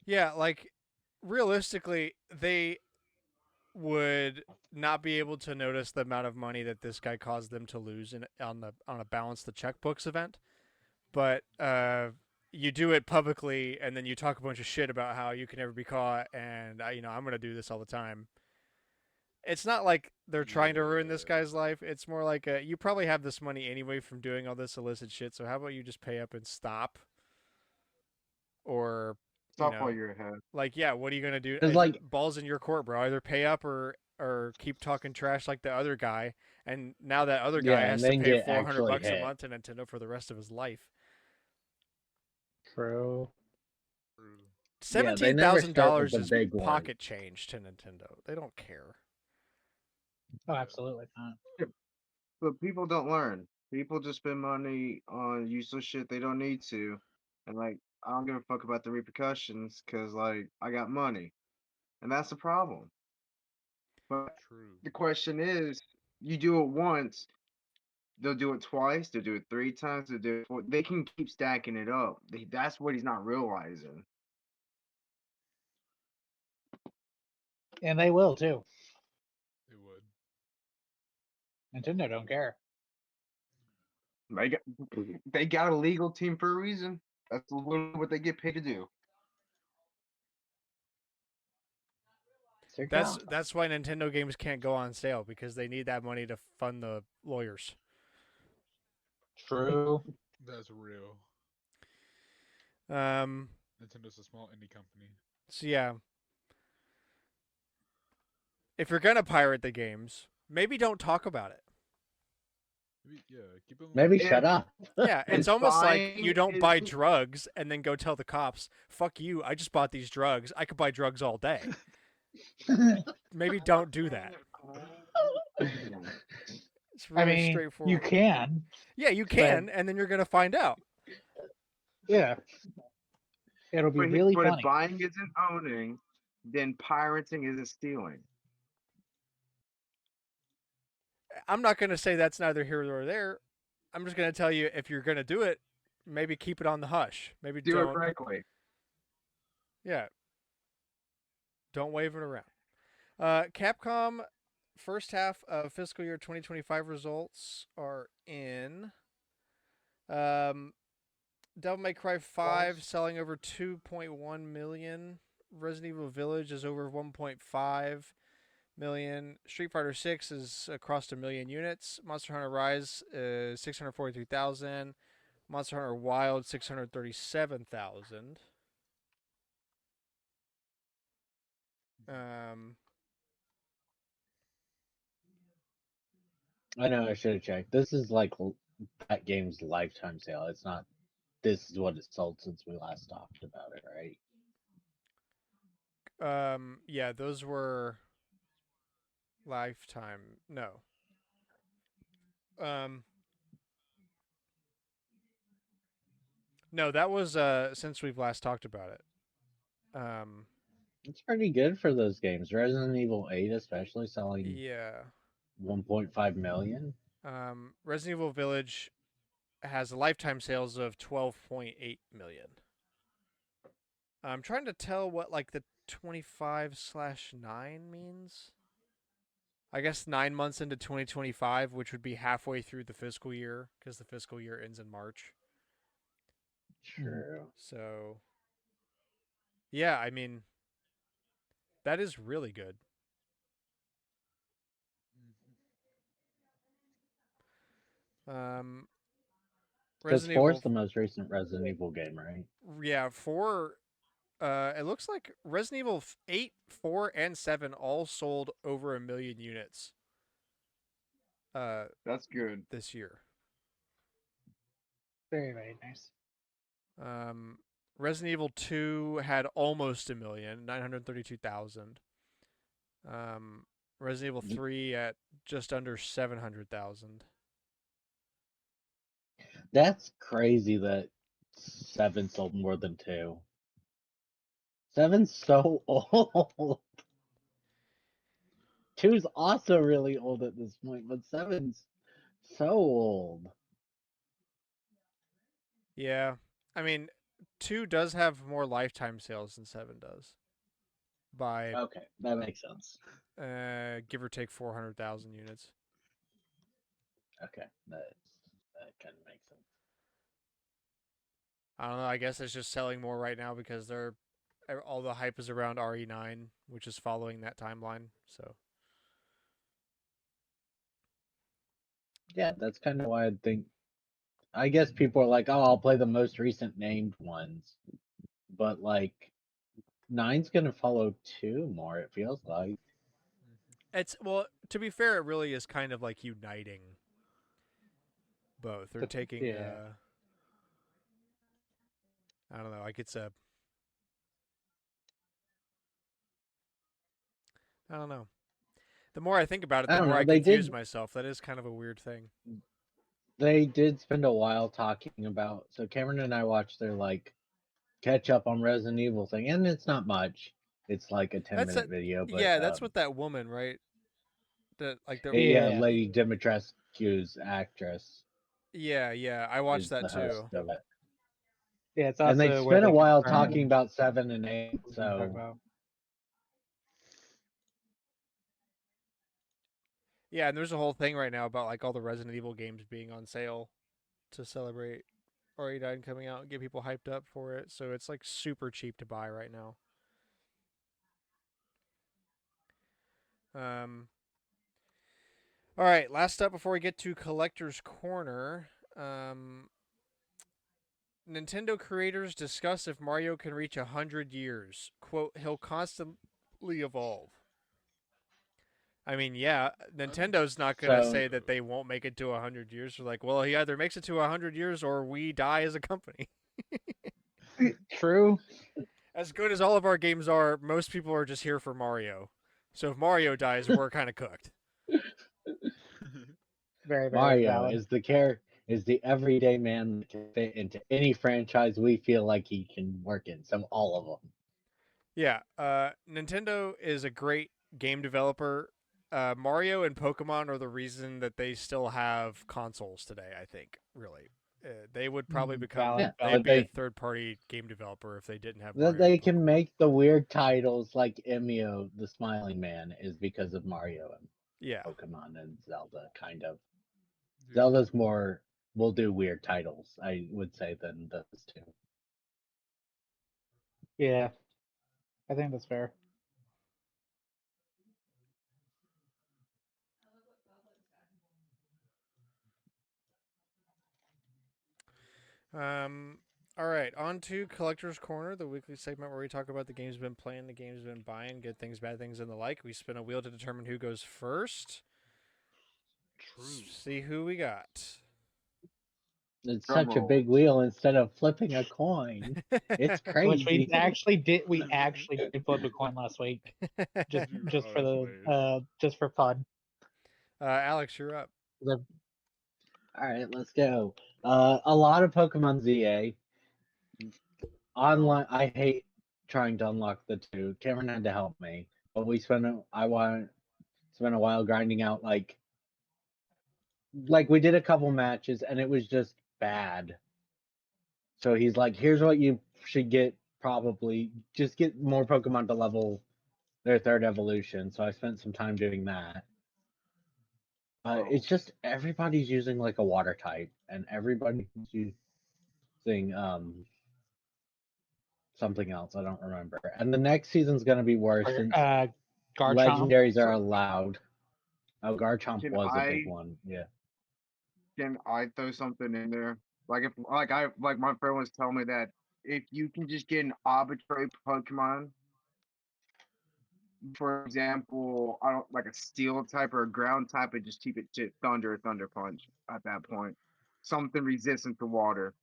Yeah, like realistically, they would not be able to notice the amount of money that this guy caused them to lose on a balance the checkbooks event. But you do it publicly, and then you talk a bunch of shit about how you can never be caught, and I'm gonna do this all the time. It's not like they're trying to ruin this guy's life. It's more like you probably have this money anyway from doing all this illicit shit. So how about you just pay up and stop? Or Stop while you're ahead. Like, yeah, what are you gonna do? It's like balls in your court, bro. Either pay up or keep talking trash like the other guy. And now that other guy has to pay $400 a month to Nintendo for the rest of his life. True. $17,000 is pocket change to Nintendo. They don't care. Oh, absolutely not. But people don't learn. People just spend money on useless shit they don't need to, and like I don't give a fuck about the repercussions because like I got money, and that's the problem. But the question is, you do it once, they'll do it twice, they'll do it 3 times, they'll do it 4. They can keep stacking it up. That's what he's not realizing. And they will too. They would. Nintendo don't care. They got a legal team for a reason. That's literally what they get paid to do. That's why Nintendo games can't go on sale, because they need that money to fund the lawyers. True. That's real. Nintendo's a small indie company. So yeah. If you're gonna pirate the games, maybe don't talk about it. Maybe shut up. Yeah, it's almost like you don't buy drugs and then go tell the cops, "Fuck you! I just bought these drugs. I could buy drugs all day." Maybe don't do that. It's really straightforward. You can. Yeah, you can, and then you're gonna find out. Yeah. It'll be really funny. But if buying isn't owning, then pirating isn't stealing. I'm not going to say that's neither here nor there. I'm just going to tell you, if you're going to do it, maybe keep it on the hush. Maybe do it correctly. Yeah. Don't wave it around. Capcom first half of fiscal year 2025 results are in. Devil May Cry 5 selling over 2.1 million. Resident Evil Village is over 1.5 million. Street Fighter 6 is across 1 million units. Monster Hunter Rise is 643,000. Monster Hunter Wild 637,000. Um, I know I should have checked. This is like that game's lifetime sale. It's not. This is what it's sold since we last talked about it, right? yeah, those were lifetime. No. Um, no, that was since we've last talked about it. Um, It's pretty good for those games. Resident Evil 8, especially, selling yeah. 1.5 million. Resident Evil Village has lifetime sales of 12.8 million. I'm trying to tell what like the 25/9 means. I guess 9 months into 2025, which would be halfway through the fiscal year, because the fiscal year ends in March. True. So, yeah, I mean, that is really good. Um, Because Resident 4 is Evil, the most recent Resident Evil game, right? yeah, 4. It looks like Resident Evil 8, 4, and 7 all sold over 1 million units. That's good. This year. Very, very nice. Resident Evil 2 had almost 1 million, 932,000. Resident Evil 3 at just under 700,000. That's crazy that 7 sold more than 2. 7's so old. 2's also really old at this point, but 7's so old. Yeah, I mean, 2 does have more lifetime sales than 7 does, by Okay, that makes sense. give or take 400,000 units. Okay, that kind of makes sense. I don't know. I guess it's just selling more right now because they're all the hype is around RE9, which is following that timeline. So Yeah, that's kind of why I think. I guess people are like, "Oh, I'll play the most recent named ones," but like, 9's gonna follow 2 more. It feels like. it's well, to be fair, it really is kind of like uniting both. They're taking Yeah. I don't know, like it's a I don't know. The more I think about it, I the don't more know. I confuse myself. That is kind of a weird thing. They did spend a while talking about. So Cameron and I watched their like catch up on Resident Evil thing, and it's not much. It's like a 10 That's minute that. video, but Yeah, that's what that woman, right? That like the yeah, Yeah. Lady Dimitrescu's actress yeah. I watched is that the host too. of it. Yeah, it's And they also where spent a they while confirmed talking about 7 and 8, what we're gonna talk so about. Yeah, and there's a whole thing right now about like all the Resident Evil games being on sale to celebrate RE9 coming out and get people hyped up for it. So it's like super cheap to buy right now. Um, all right, last up before we get to Collector's Corner. Nintendo creators discuss if Mario can reach 100 years. Quote, he'll constantly evolve. I mean, yeah, Nintendo's not going to so say that they won't make it to 100 years. They're like, well, he either makes it to 100 years or we die as a company. True. As good as all of our games are, most people are just here for Mario. So if Mario dies, we're kind of cooked. Very, very Mario valid. is the everyday man that can fit into any franchise we feel like he can work in. Some all of them. Yeah, Nintendo is a great game developer. Mario and Pokemon are the reason that they still have consoles today. I think really, they would probably become Valid. Yeah, they'd but be a they third-party game developer if they didn't have that Mario and they can Pokemon. make the weird titles like Emio, the Smiling Man, is because of Mario and Yeah, Pokemon and Zelda. Kind of. Yeah. Zelda's more will do weird titles, I would say, than those two. Yeah, I think that's fair. Um, All right, on to Collector's Corner, the weekly segment where we talk about the games we've been playing, the games we've been buying, good things, bad things, and the like. We spin a wheel to determine who goes first. True. See who we got. It's Drum such a big rolls. wheel instead of flipping a coin. It's Which crazy. we actually did. We actually did flip a coin last week, just Dude, just oh, for that's the hilarious. just for fun. Alex, you're up. All right, let's go. A lot of Pokemon ZA online. I hate trying to unlock the two. Cameron had to help me, but we spent. Spent a while grinding out like we did a couple matches and it was just bad. So he's like, here's what you should get, probably just get more Pokemon to level their third evolution. So I spent some time doing that. It's just everybody's using like a water type and everybody's using something else. I don't remember. And the next season's gonna be worse since Garchomp. legendaries are So- allowed. Oh, Garchomp Can was a I big one. Yeah. can I throw something in there? Like if like my friend was telling me that if you can just get an arbitrary Pokemon, for example, I don't like a steel type or a ground type, and just keep it to thunder or thunder punch at that point. Something resistant to water.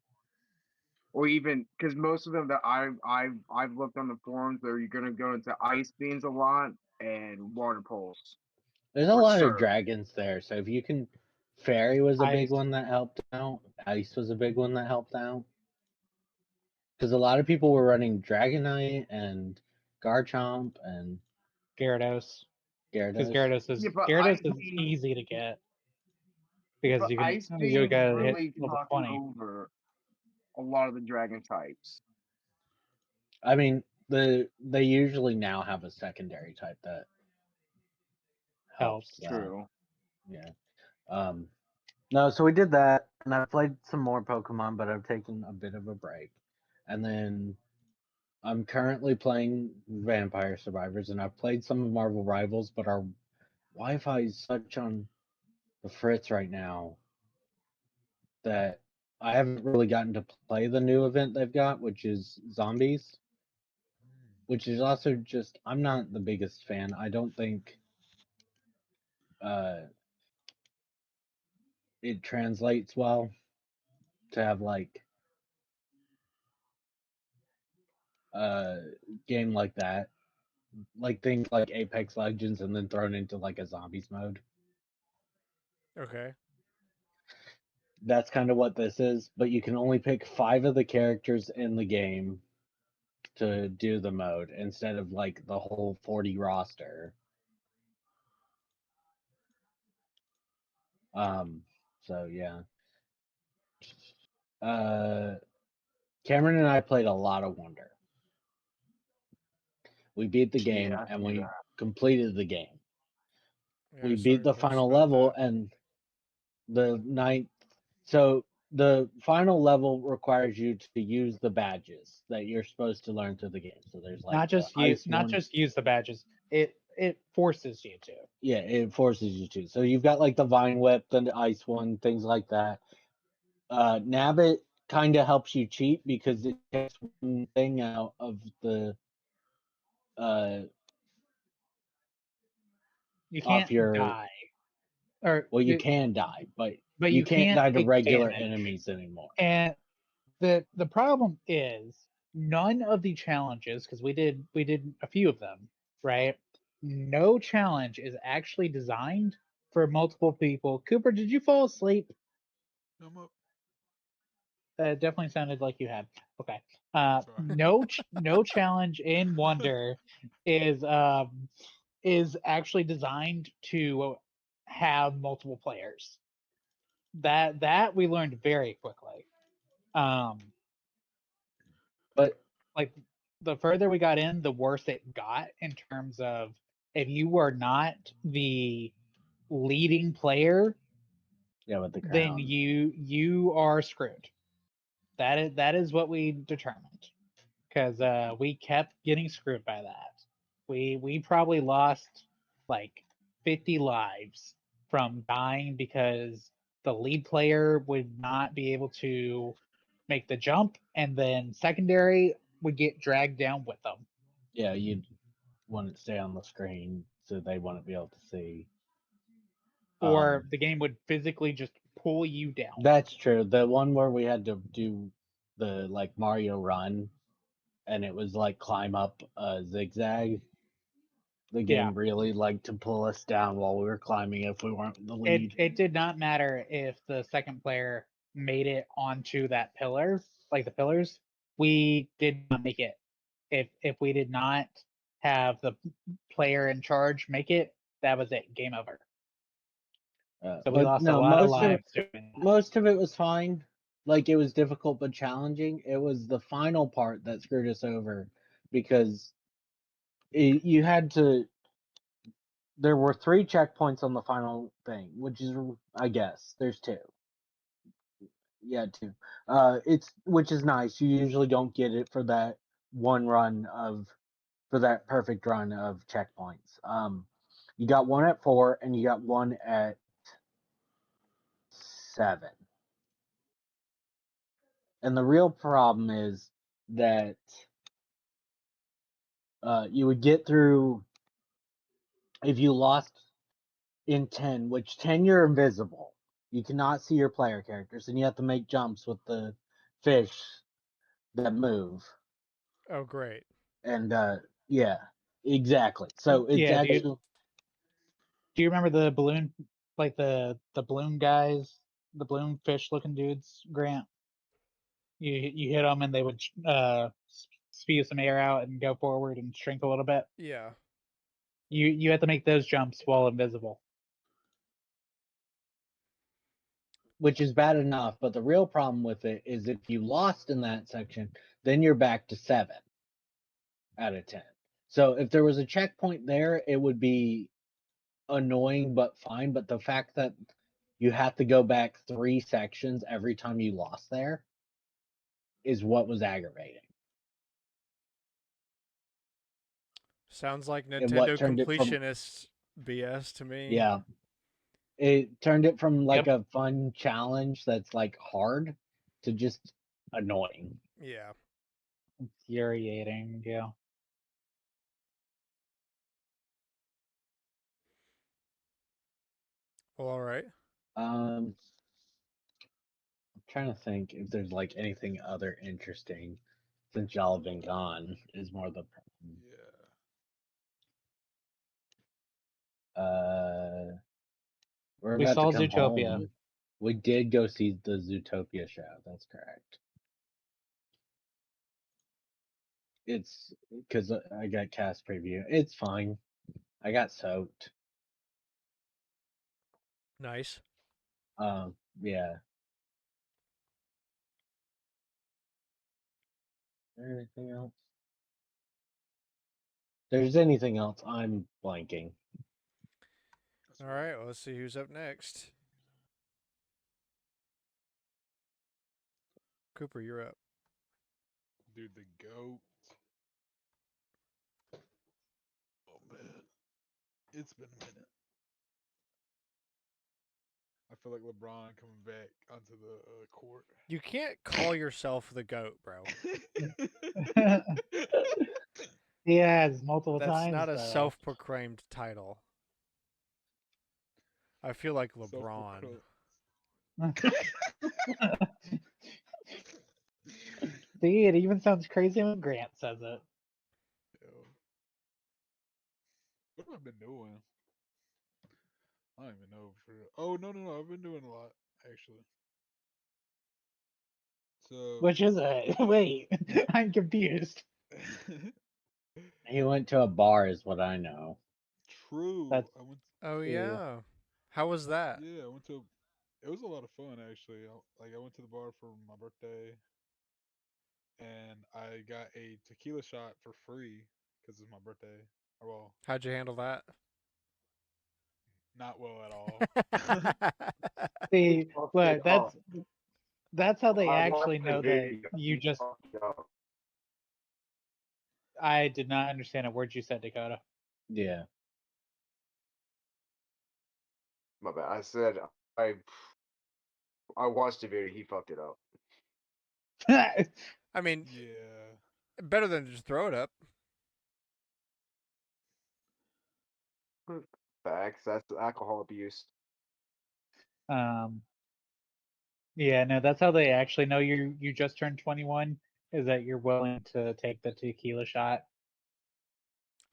Or even because most of them that I've looked on the forums, are you're gonna go into ice beams a lot and water pulse There's a or lot of surf. dragons there, so if you can, fairy was a big Ice. one that helped out. Ice was a big one that helped out because a lot of people were running Dragonite and Garchomp and Gyarados. Because Gyarados. Yeah, but Gyarados ice is beam, easy to get yeah, because but ice you beam gotta hit really level talks 20. over a lot of the dragon types. I mean, they usually now have a secondary type that helps. Helps. True. Yeah. Um. No, so we did that, and I played some more Pokemon, but I've taken a bit of a break, and then I'm currently playing Vampire Survivors, and I've played some of Marvel Rivals, but our Wi-Fi is such on the fritz right now that I haven't really gotten to play the new event they've got, which is Zombies, which is also just I'm not the biggest fan. I don't think uh, it translates well to have like a game like that, like things like Apex Legends, and then thrown into like a zombies mode. Okay. That's kind of what this is, but you can only pick 5 of the characters in the game to do the mode instead of like the whole 40 roster. Um, so yeah. Uh, Cameron and I played a lot of Wonder. We beat the game Yeah, I and see we that. completed the game. Yeah, We I saw beat your the post final about level that. and the ninth. So the final level requires you to use the badges that you're supposed to learn through the game. So there's like the ice Not one. just use the badges. It forces you to. Yeah, it forces you to. So you've got like the Vine Whip, the ice one, things like that. Nabbit kind of helps you cheat because it takes one thing out of the uh You off can't your. die, or Well, you can die, but you you can't can't die to take regular damage. enemies anymore. And the problem is none of the challenges, because we did a few of them, right? No challenge is actually designed for multiple people. Cooper, did you fall asleep? I'm up. Definitely sounded like you had. Okay. Sorry. No challenge in Wonder is actually designed to have multiple players. That we learned very quickly. Um, But like the further we got in, the worse it got in terms of if you were not the leading player, yeah, with the then crown. you are screwed. That is what we determined because we kept getting screwed by that. We probably lost like 50 lives from dying because the lead player would not be able to make the jump, and then secondary would get dragged down with them. Yeah, you'd want it to stay on the screen so they wouldn't be able to see. Or the game would physically just pull you down. That's true. The one where we had to do the like Mario run, and it was like climb up a zigzag. The game really liked to pull us down while we were climbing if we weren't in the lead. It did not matter if the second player made it onto that pillar, like the pillars. We did not make it. If we did not have the player in charge make it, that was it. Game over. So we lost a lot of lives doing that. Most of it was fine. Like, it was difficult but challenging. It was the final part that screwed us over because you had to. There were 3 checkpoints on the final thing, which is, I guess, there's 2. Yeah, 2. Which is nice. You usually don't get it for that for that perfect run of checkpoints. You got 1 at 4 and you got 1 at 7. And the real problem is that you would get through if you lost in 10, which 10 you're invisible. You cannot see your player characters, and you have to make jumps with the fish that move. Oh, great. And yeah, exactly. So it's actually. Do you remember the balloon, like the balloon guys, the balloon fish looking dudes, Grant? You hit them and they would spew some air out and go forward and shrink a little bit. Yeah. You have to make those jumps while invisible. Which is bad enough, but the real problem with it is if you lost in that section, then you're back to 7 out of 10. So if there was a checkpoint there, it would be annoying but fine. But the fact that you have to go back 3 sections every time you lost there is what was aggravating. Sounds like Nintendo turned it from- completionist BS to me. Yeah. It turned it from like a fun challenge that's like hard to just annoying. Yeah. Infuriating, yeah. Well, all right. I'm trying to think if there's like anything other interesting since y'all have been gone is more the problem. Yeah. We're We about saw to come Zootopia. home. We did go see the Zootopia show. That's correct. It's because I got cast preview. It's fine. I got soaked. Nice. Yeah. Is there anything else? If there's anything else, I'm blanking. All right. Well, let's see who's up next. Cooper, you're up. Dude, the GOAT. Oh, man. It's been a minute. I feel like LeBron coming back onto the court. You can't call yourself the GOAT, bro. He has multiple That's times. not a though. self-proclaimed title. I feel like LeBron. See, it even sounds crazy when Grant says it. Yo. What have I been doing? I don't even know for. Oh no! I've been doing a lot actually. So. Which is it? Wait, I'm confused. He went to a bar, is what I know. True. That's I went. Oh yeah. How was that? Yeah, I went to. It was a lot of fun actually. I went to the bar for my birthday, and I got a tequila shot for free because it's my birthday. Or well, How'd you handle that? not well at all. See, Fucked but it up. that's how they I actually watched the know that video. you He just. fucked it up. I did not understand a word you said, Dakota. Yeah. My bad. I said I watched the video. He fucked it up. I mean, Yeah. better than just throw it up. Facts. That's alcohol abuse. um, yeah, no, that's how they actually know you just turned 21 is that you're willing to take the tequila shot.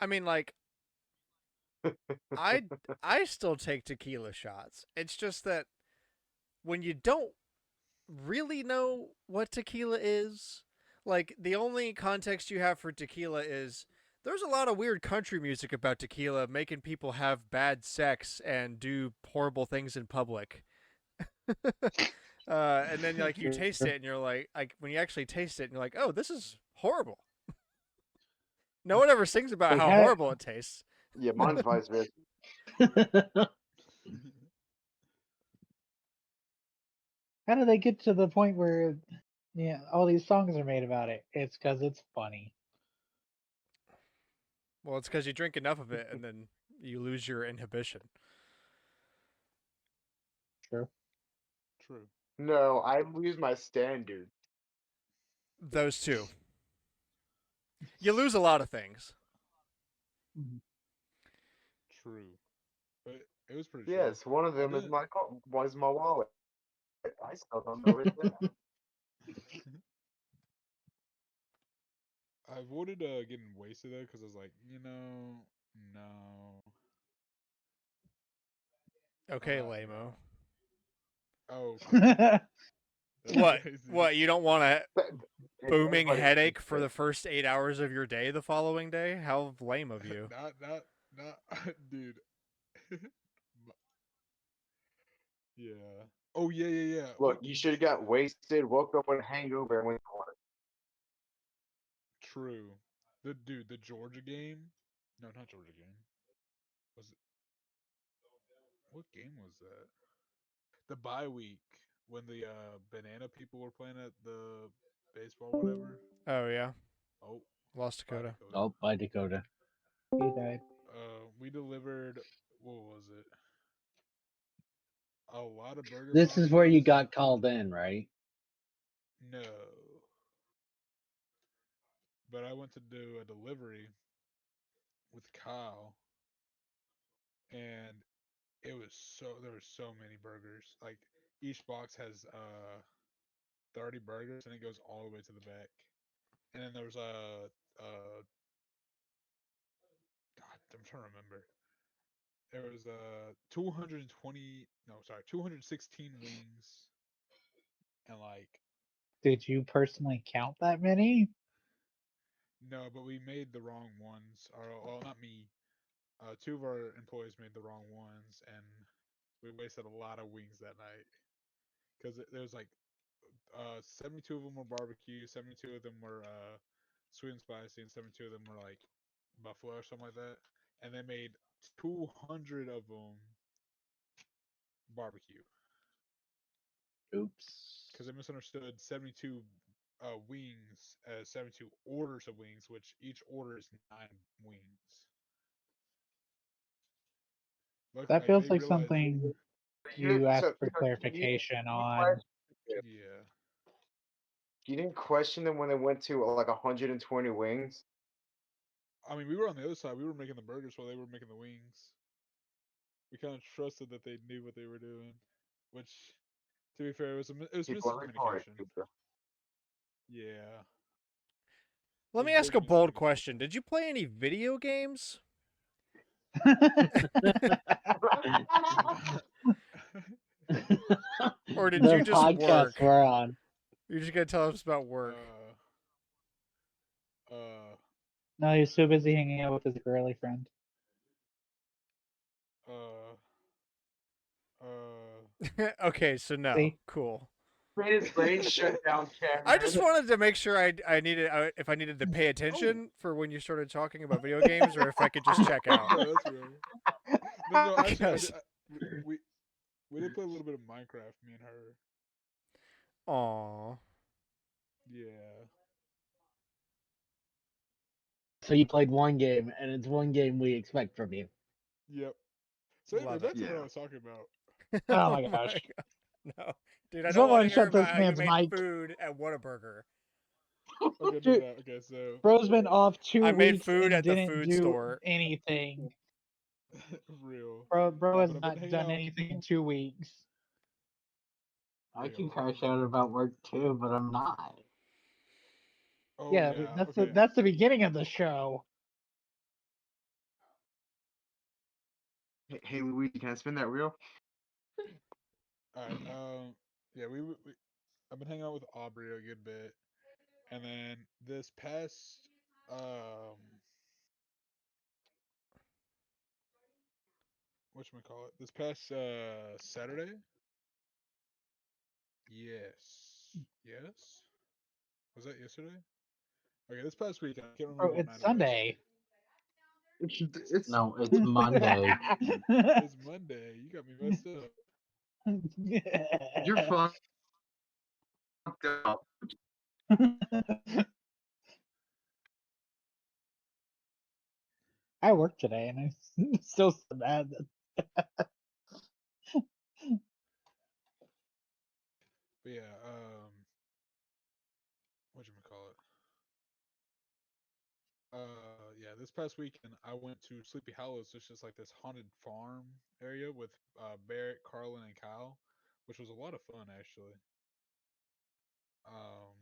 I mean, like, I I still take tequila shots. It's just that when you don't really know what tequila is, like the only context you have for tequila is there's a lot of weird country music about tequila making people have bad sex and do horrible things in public. And then like you taste it and you're like when you actually taste it and you're like, oh, this is horrible. No one ever sings about Like, how horrible it tastes. Yeah, mine's vice versa. how do they get to the point where yeah, all these songs are made about it? It's because it's funny. Well, it's because you drink enough of it and then you lose your inhibition. True. True. No, I lose my standard. Those two. You lose a lot of things. True. But it was pretty chill. Yes, one of them is was my wallet. I still don't know where it's at. I avoided getting wasted though, because I was like, no. Okay, Not Lamo. Oh, okay. That's What? crazy. What? You don't want a But booming everybody headache thinks for that. the first 8 hours of your day the following day? How lame of you. not, dude. Yeah. Oh yeah. Look, What you game should was have got that? wasted, woke up with a hangover, and went to work. True. The Georgia game? No, not Georgia game. Was it? What game was that? The bye week when the banana people were playing at the baseball, whatever. Oh yeah, Oh, lost bye Dakota. Dakota. Oh, by Dakota. He died. We delivered. What was it? A lot of burger This is where you boxes. got called in, right? No. But I went to do a delivery with Kyle, and there were so many burgers. Like each box has 30 burgers, and it goes all the way to the back. And then there was God, I'm trying to remember. There was 220, no, sorry, 216 wings, and like Did you personally count that many? no, but we made the wrong ones. Or well, not me. Two of our employees made the wrong ones, and we wasted a lot of wings that night because there was like 72 of them were barbecue, 72 of them were sweet and spicy, and 72 of them were like buffalo or something like that. And they made 200 of them barbecue Oops. because they misunderstood 72 wings as 72 orders of wings, which each order is 9 wings. That Like feels they like realized, something You you asked so, for so you clarification didn't on. question them. yeah, You didn't question them when they went to like 120 wings. I mean we were on the other side. We were making the burgers while they were making the wings. We kind of trusted that they knew what they were doing, which, to be fair, it was People are retarded. miscommunication. Yeah, Let it me was ask big a bold question. miscommunication. Did you play any video games? Or did you The just podcast work? we're on. You're just gonna tell us about work. uh, No, he's so busy hanging out with his girly friend. uh, Okay, so no. See? Cool. His brain shut down, I just Cameron. wanted to make sure I needed if I needed to pay attention for when you started talking about video games, or if I could just check out. no, that's real. No, actually, Because, we did play a little bit of Minecraft, me and her. aw, Yeah, So you played one game, and it's one game we expect from you. yep. So anyway, love it. back to what I Yeah. was talking about. Oh Oh my my gosh. god. No, dude, I don't want Someone to hear shut this about how you man's made mic. food at Whataburger. Okay, Dude, no. Okay, so Bro's been off 2 I made weeks food and at the didn't food do store. anything. real. Bro Nah, has but I've been not hanging done out. anything in 2 weeks. I can Real. crash out about work too, but I'm not. Oh Yeah, yeah. that's Okay. that's the beginning of the show. Hey, Luigi, can I spin that wheel? All right. Yeah. I've been hanging out with Aubrey a good bit, and then this past whatchamacallit, this past Saturday. Yes. Was that yesterday? Okay, this past weekend. I can't Bro, remember what it's night it was. Sunday. It's No, it's Monday. It's Monday. You got me messed up. you're fucked up. I worked today and I'm still so mad. But yeah. Whatchamacallit. Yeah, this past weekend I went to Sleepy Hollows. It's just like this haunted farm area with Barrett, Carlin, and Kyle, which was a lot of fun actually. Um,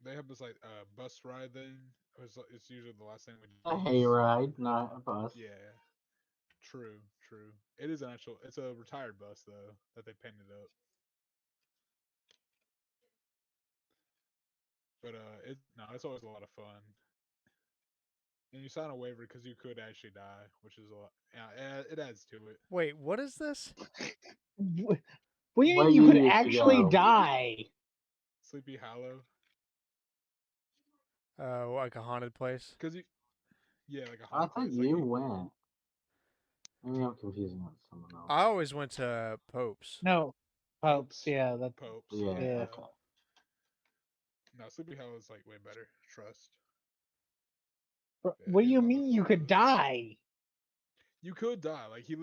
they have this like bus ride thing. It's usually the last thing we A do is hayride, not a bus. yeah, true. It is an actual. It's a retired bus though that they painted up. But it's always a lot of fun. And you sign a waiver because you could actually die, which is a lot. Yeah, it adds to it. Wait, what is this? What do you Where mean you you could used to actually go. die? Sleepy Hollow, Like a haunted place? because you yeah, like a I haunted thought place. Like you went. Maybe I'm confusing it with someone else. I always went to Pope's. No, Popes. Yeah, that. Popes. Yeah, Yeah. okay. No, Sleepy Hollow is like way better. Trust. Yeah, What do he's you about to mean you fall could out. die? You could die. Like he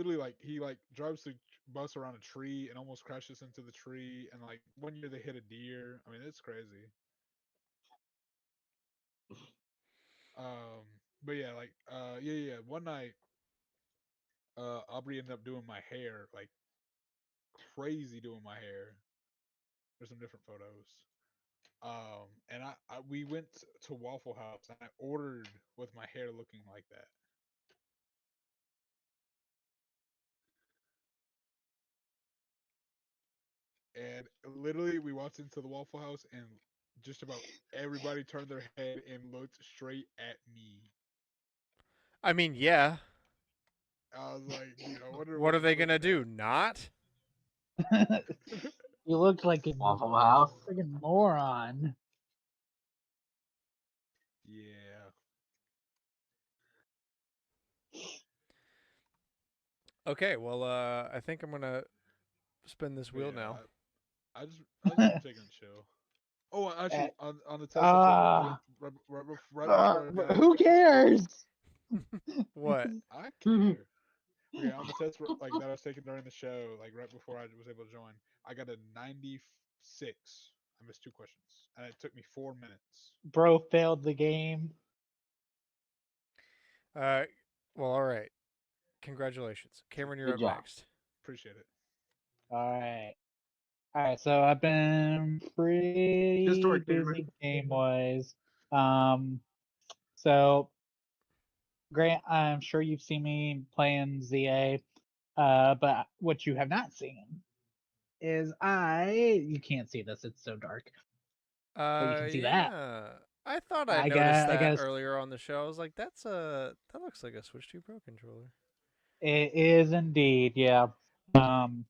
like drives the bus around a tree and almost crashes into the tree. And like one year they hit a deer. I mean, it's crazy. But yeah, like yeah. One night, Aubrey ended up doing my hair like crazy, doing my hair. There's some different photos. And we went to Waffle House and I ordered with my hair looking like that. And literally, we walked into the Waffle House, and just about everybody turned their head and looked straight at me. I mean, yeah. I was like, dude, I wonder What what are he's they gonna looking do? Not? You looked like a Waffle House. freaking moron. Yeah. Okay, well, I think I'm gonna spin this But wheel yeah, now. I just been taking a chill. Oh, actually, Uh, on the test I took right before I died, who cares? What? I care. Okay, on the test like that I was taking during the show, like right before I was able to join, I got a 96. I missed two questions, and it took me 4 minutes. Bro failed the game. Uh, well, all right. Congratulations, Cameron. You're Good up job. next. Appreciate it. All right. So I've been Good pretty story, busy Cameron. game wise. So Grant, I'm sure you've seen me playing ZA. But what you have not seen is you can't see this, it's so dark. But you can see that. Yeah. I thought I I noticed got I that got earlier on the show. I was like, that looks like a Switch 2 Pro controller. it is indeed, yeah. Um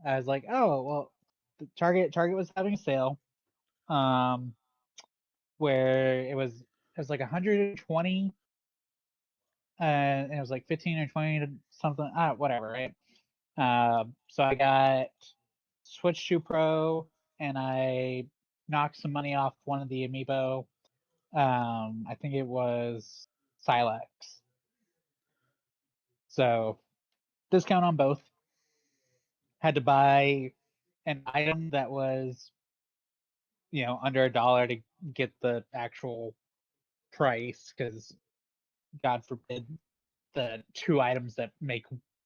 I was like, oh well, the Target was having a sale. Um where it was like 120 and it was like 15 or 20 to something, whatever, right? So I got Switch 2 Pro and I knocked some money off one of the amiibo. I think it was Silex. So discount on both. had to buy an item that was, under $1 to get the actual price, because God forbid the 2 items that make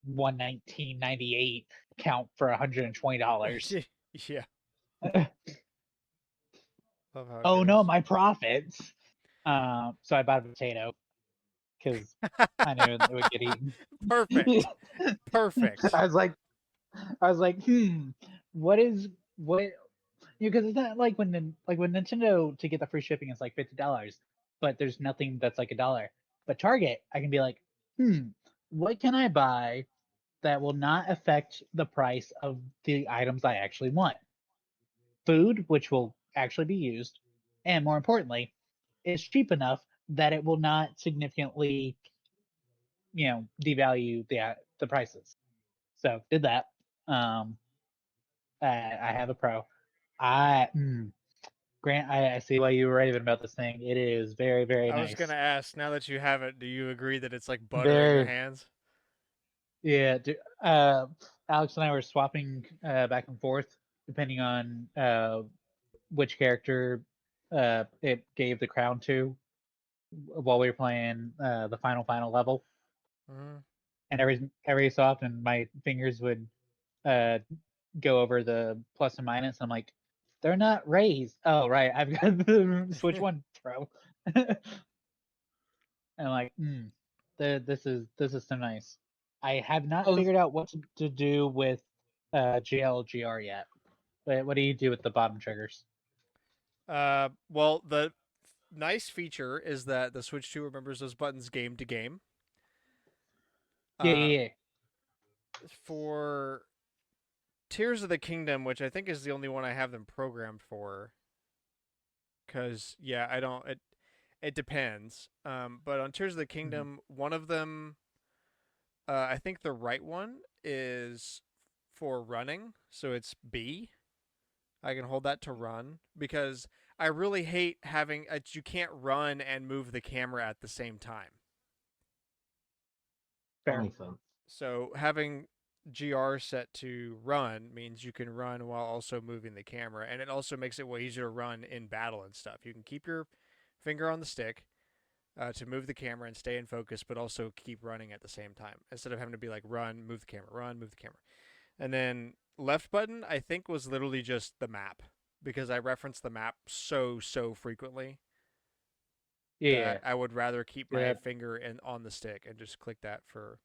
119.98 count for $120. Yeah, love how it Oh no, goes. my profits. So I bought a potato because I knew it would get eaten. Perfect. Perfect. I was like, what is what? Because it's not like when Nintendo, to get the free shipping is like $50, but there's nothing that's like $1. But Target, I can be like, what can I buy that will not affect the price of the items I actually want? Food, which will actually be used, and more importantly, is cheap enough that it will not significantly, devalue the prices. So did that. Um, I have a Pro. I Grant, I see why you were raving about this thing. It is very, very I was gonna nice. ask. Now that you have it, do you agree that it's like butter in your Very, hands? yeah. Alex and I were swapping back and forth depending on which character it gave the crown to while we were playing the final level. Mm-hmm. And every so often, my fingers would uh, go over the plus and minus. I'm like, they're not raised. Oh right, I've got the Switch One Pro. And I'm like, this is so nice. I have not Is figured out what to do with GLGR yet. But what do you do with the bottom triggers? Well, the nice feature is that the Switch 2 remembers those buttons game to game. Yeah, Uh, yeah, yeah. for Tears of the Kingdom, which I think is the only one I have them programmed for, because yeah, I don't. It depends. But on Tears of the Mhm. Kingdom, one of them, I think the right one is for running, so it's B. I can hold that to run because I really hate having you can't run and move the camera at the same time. that Fair. makes sense. So having GR set to run means you can run while also moving the camera, and it also makes it way easier to run in battle and stuff. You can keep your finger on the stick to move the camera and stay in focus, but also keep running at the same time instead of having to be like run, move the camera, run, move the camera. And then left button, I think, was literally just the map because I reference the map so frequently Yeah, that I would rather keep yeah. my That finger on the stick and just click that for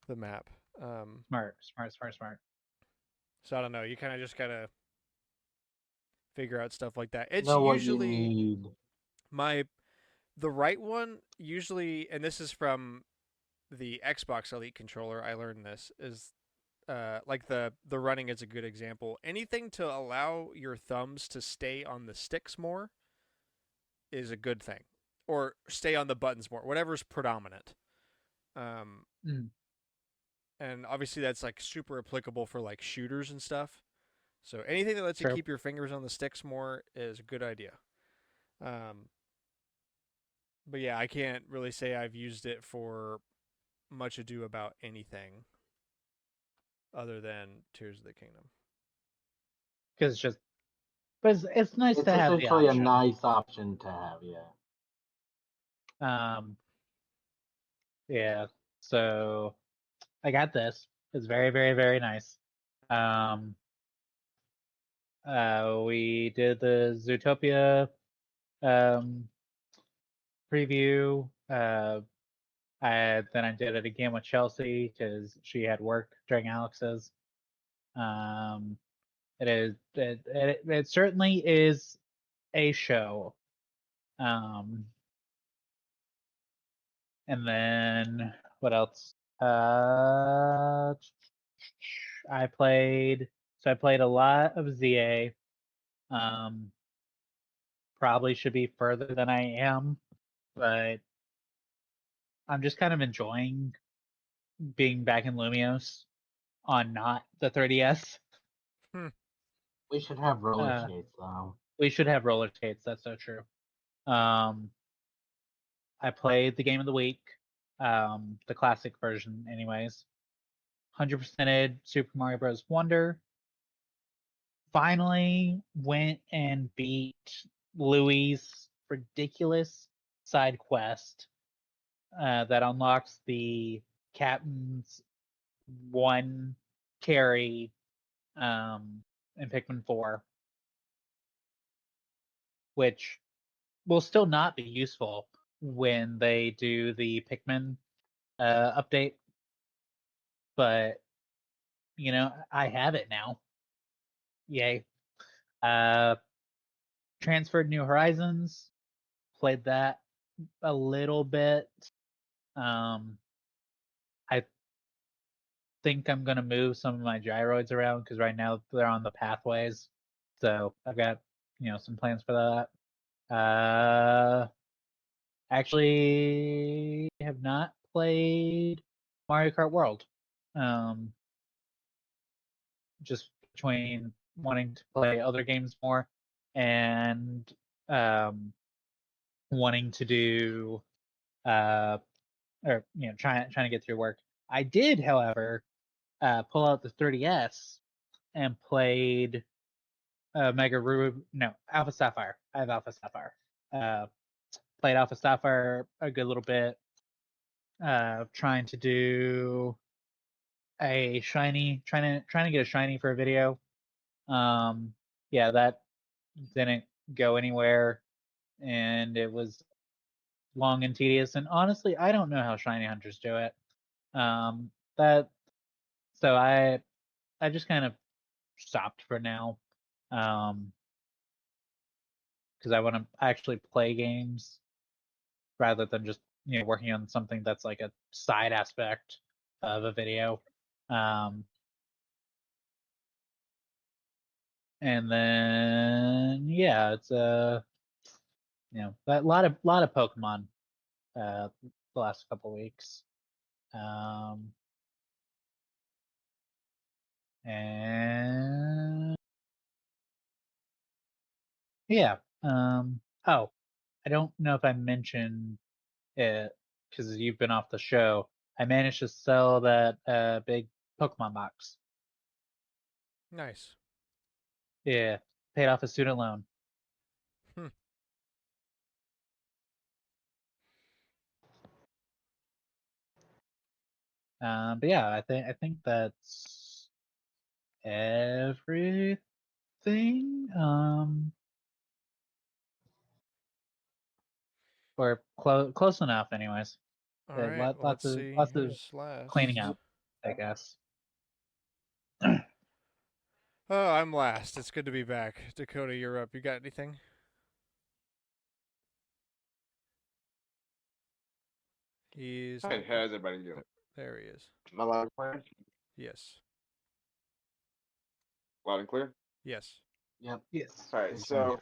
the map. smart. So I don't know. You kind of just gotta figure out stuff like that. It's Know what you usually need. my the right one usually, and this is from the Xbox Elite controller. I learned this is like the running is a good example. Anything to allow your thumbs to stay on the sticks more is a good thing, or stay on the buttons more. Whatever's predominant. Um, mm, and obviously that's like super applicable for like shooters and stuff. So anything that lets you true. keep your fingers on the sticks more is a good idea. Um, but yeah, I can't really say I've used it for much ado about anything other than Tears of the Kingdom. Because it's nice It's to have the essentially a option. nice option to have, yeah. Um, yeah. So I got this. It's very, very, very nice. Um, we did the Zootopia um preview. Then I did it again with Chelsea because she had work during Alex's. Um, it certainly is a show. Um, and then what else? I played I played a lot of ZA. Um, probably should be further than I am, but I'm just kind of enjoying being back in Lumios on not the 3DS. Hmm. We should have roller Uh, skates though. we should have roller skates. That's so true. Um, I played the game of the week, the classic version, anyways. 100%ed Super Mario Bros. Wonder. Finally went and beat Louis' ridiculous side quest that unlocks the Captain's one carry in Pikmin 4, which will still not be useful when they do the Pikmin update. But, you know, I have it now. Yay. Transferred New Horizons, played that a little bit. I think I'm gonna move some of my gyroids around because right now they're on the pathways. So I've got, you know, some plans for that. Actually have not played Mario Kart World. Just between wanting to play other games more and wanting to do or you know trying to get through work. I did, however, pull out the 30S and played Mega Rube. No, Alpha Sapphire. I have Alpha Sapphire. Played Alpha Sapphire a good little bit. Trying to do a shiny, trying to get a shiny for a video. Yeah, that didn't go anywhere, and it was long and tedious. And honestly, I don't know how shiny hunters do it. That so I just kind of stopped for now. Because I want to actually play games rather than just, you know, working on something that's like a side aspect of a video. And then yeah, it's you know, a lot of Pokemon the last couple weeks. And yeah. Oh, I don't know if I mentioned it because you've been off the show. I managed to sell that big Pokemon box. Nice. Yeah, paid off a student loan. Hmm. But yeah, I think that's everything. Or close enough, anyways. All right. Well, let's see Lots of who's last. cleaning up, I guess. Oh, I'm last. It's good to be back. Dakota, you're up. You got anything? He's Hi, not. how's everybody doing? There he is. Am I loud and clear? Yes. Loud and clear? Yes. Yep. Yes. All right, Good so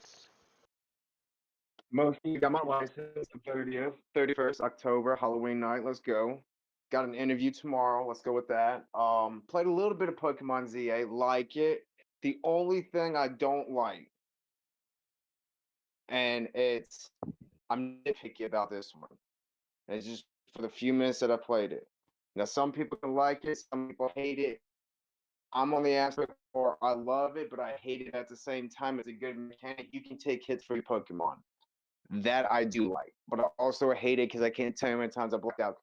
most of you got my license the 30th, 31st October, Halloween night. Let's go. Got an interview tomorrow. Let's go with that. Played a little bit of Pokemon ZA. Like it. The only thing I don't like, and I'm nitpicky about this one. It's just for the few minutes that I played it. Now, some people can like it, some people hate it. I'm on the aspect where I love it, but I hate it at the same time. It's a good mechanic. You can take hits for your Pokemon. That I do like, but I also hate it because I can't tell you how many times I blocked out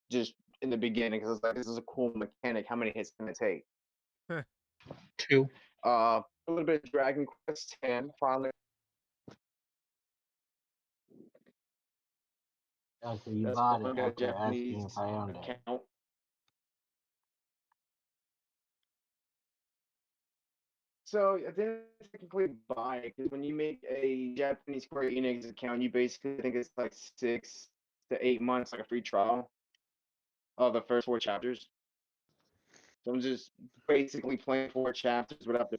just in the beginning because I was like, this is a cool mechanic. How many hits can it take? 2. A little bit of Dragon Quest 10 finally. Oh, so you That's bought it on a after asking Japanese if I owned it. account. So I didn't technically buy it because when you make a Japanese Square Enix account, you basically think it's like 6 to 8 months, like a free trial of the first 4 chapters. So I'm just basically playing 4 chapters without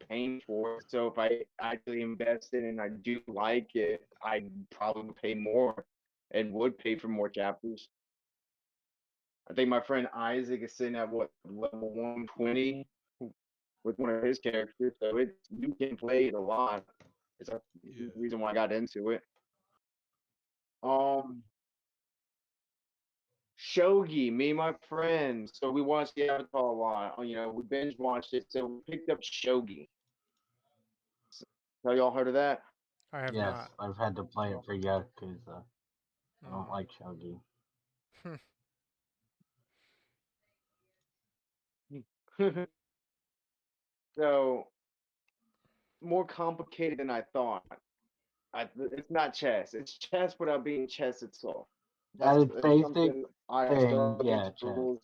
paying for it. So if I actually invested and I do like it, I probably would pay more and would pay for more chapters. I think my friend Isaac is sitting at what level 120 with one of his characters, so you can play it a lot. It's the reason why I got into it. Um, Shogi, me and my friends. So we watched the Avatar a lot. We binge watched it. So we picked up Shogi. Have y'all heard of that? I have Yes, not. I've had to play it for Yakuza. I don't Mm. like shogi. So more complicated than I thought. It's not chess. It's chess without being chess itself. At its That's basic something I thing, struggle yeah, against the chess. rules.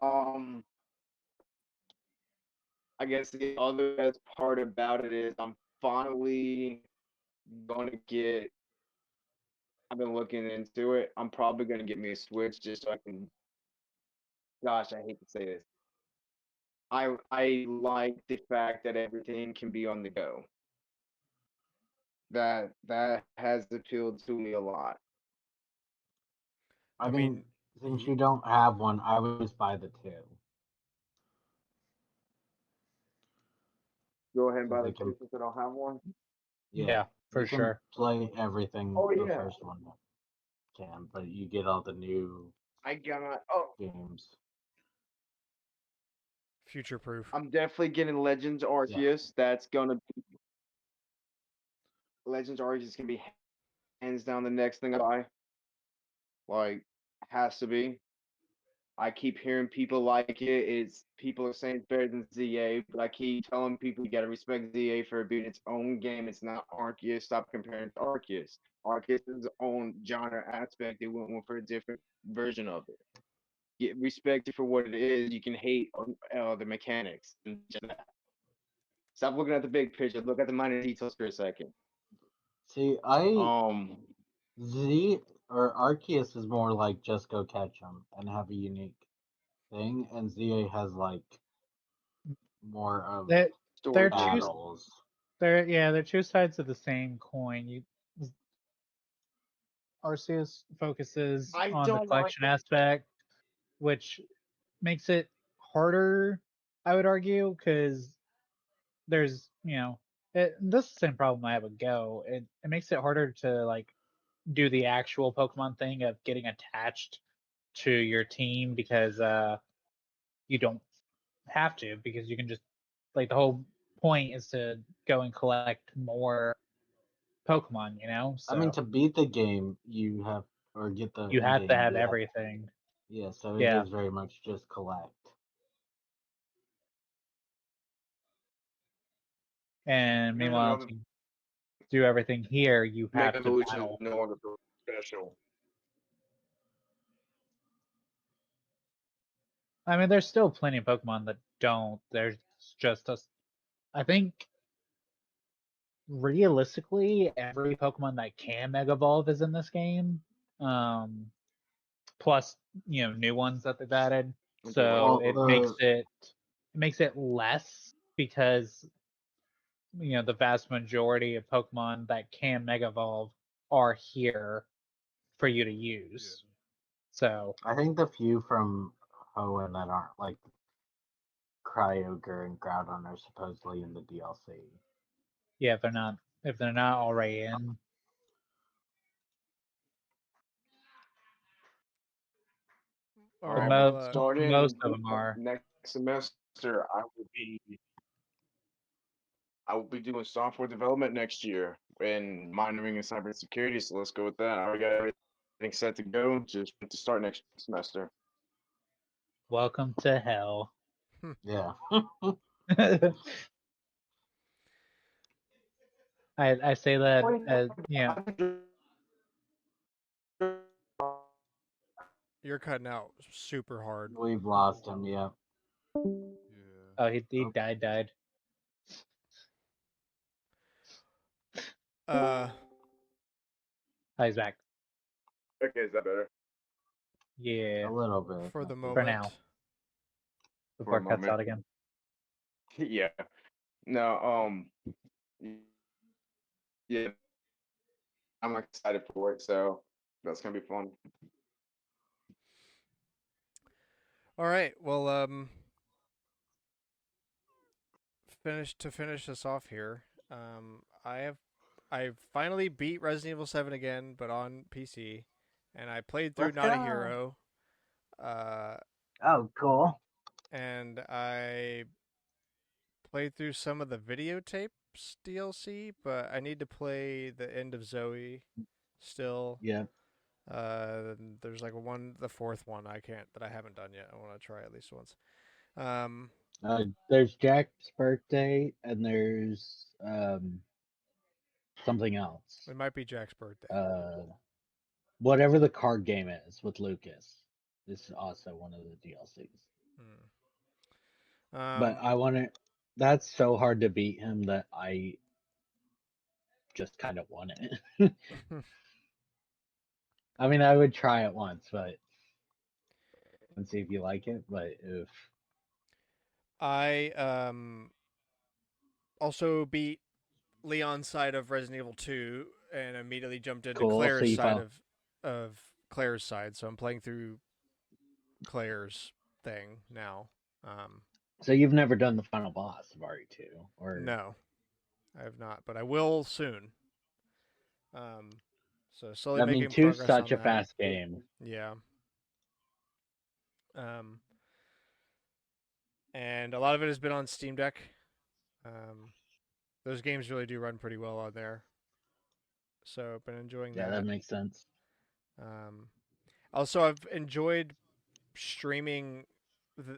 Um, I guess the other best part about it is I'm finally going to get. I've been looking into it. I'm probably going to get me a Switch just so I can. Gosh, I hate to say this. I like the fact that everything can be on the go. That has appealed to me a lot. I I mean, mean, since you don't have one, I would just buy the two. Go ahead and Because buy they the can, two since I don't have one. yeah, Yeah, you for can sure. play everything Oh the yeah, first one can, but you get all the new I got. Oh, games. future proof. I'm definitely getting Legends Yeah. Arceus. That's gonna be Legends Arceus is gonna be hands down the next thing I buy. Like, has to be. I keep hearing people like it. It's people are saying it's better than ZA, but I keep telling people you gotta respect ZA for it being its own game. It's not Arceus. Stop comparing it to Arceus. Arceus is its own genre aspect. They went for a different version of it. Get respect it for what it is. You can hate on the mechanics and just that. Stop looking at the big picture. Look at the minor details for a second. See, I Um, Z or Arceus is more like just go catch them and have a unique thing, and ZA has like more of They're, they're story two driven. battles. they're two sides of the same coin. Arceus focuses I on the don't like collection it. aspect, which makes it harder, I would argue, because there's this is the same problem I have with Go. It makes it harder to like do the actual Pokemon thing of getting attached to your team because you don't have to because you can just like the whole point is to go and collect more Pokemon, I mean, so to beat the game, you have or get the you in have to game, have you have everything. yeah. So it Yeah. is very much just collect. And Here's meanwhile, another to do everything here, you Mega have to Evolution is battle. no longer special. I mean, there's still plenty of Pokemon that don't. There's just a. I think realistically, every Pokemon that can Mega Evolve is in this game. Um, plus, new ones that they've added. Okay, what So Well, it level? makes it less because the vast majority of Pokemon that can Mega Evolve are here for you to Yeah. use. So I think the few from Hoenn that aren't like Kyogre and Groudon are supposedly in the DLC. yeah, if they're not already in, All but right. Well, most Starting of them are. next semester, I will be doing software development next year and minoring in cybersecurity. So let's go with that. I already got everything set to go. Just to start next semester. Welcome to hell. Yeah. I say that as you're cutting out super hard. We've lost him. Yeah. Yeah. oh he Oh, died. Uh, Oh, he's back. Okay, is that better Yeah, a little bit. for Not the too for bad. now moment. for before a it cuts moment? out again. Yeah. No. Yeah. I'm excited for it. So that's gonna be fun. All right. Well, finish this off here. I have I finally beat Resident Evil 7 again, but on PC, and I played through Let's Not a go. Hero, uh, Oh, cool. and I played through some of the videotapes DLC, but I need to play the End of Zoe still. Yeah. There's like the fourth one that I haven't done yet. I want to try at least once. There's Jack's birthday, and there's something else. It might be Jack's birthday. Whatever the card game is with Lucas. This is also one of the DLCs. But Hmm. I want to. That's so hard to beat him that I just kind of want it. I mean, I would try it once, but and see if you like it. But if I also beat Leon's side of Resident Evil 2 and immediately jumped into cool, so Claire's you side follow. of Claire's side. So I'm playing through Claire's thing now. So you've never done the final boss of RE2, or No, I have not, but I will soon. So slowly I mean, making two's progress such on a that. fast game. Yeah. And a lot of it has been on Steam Deck. Those games really do run pretty well on there. So I've been enjoying Yeah, that that. makes sense. Also, I've enjoyed streaming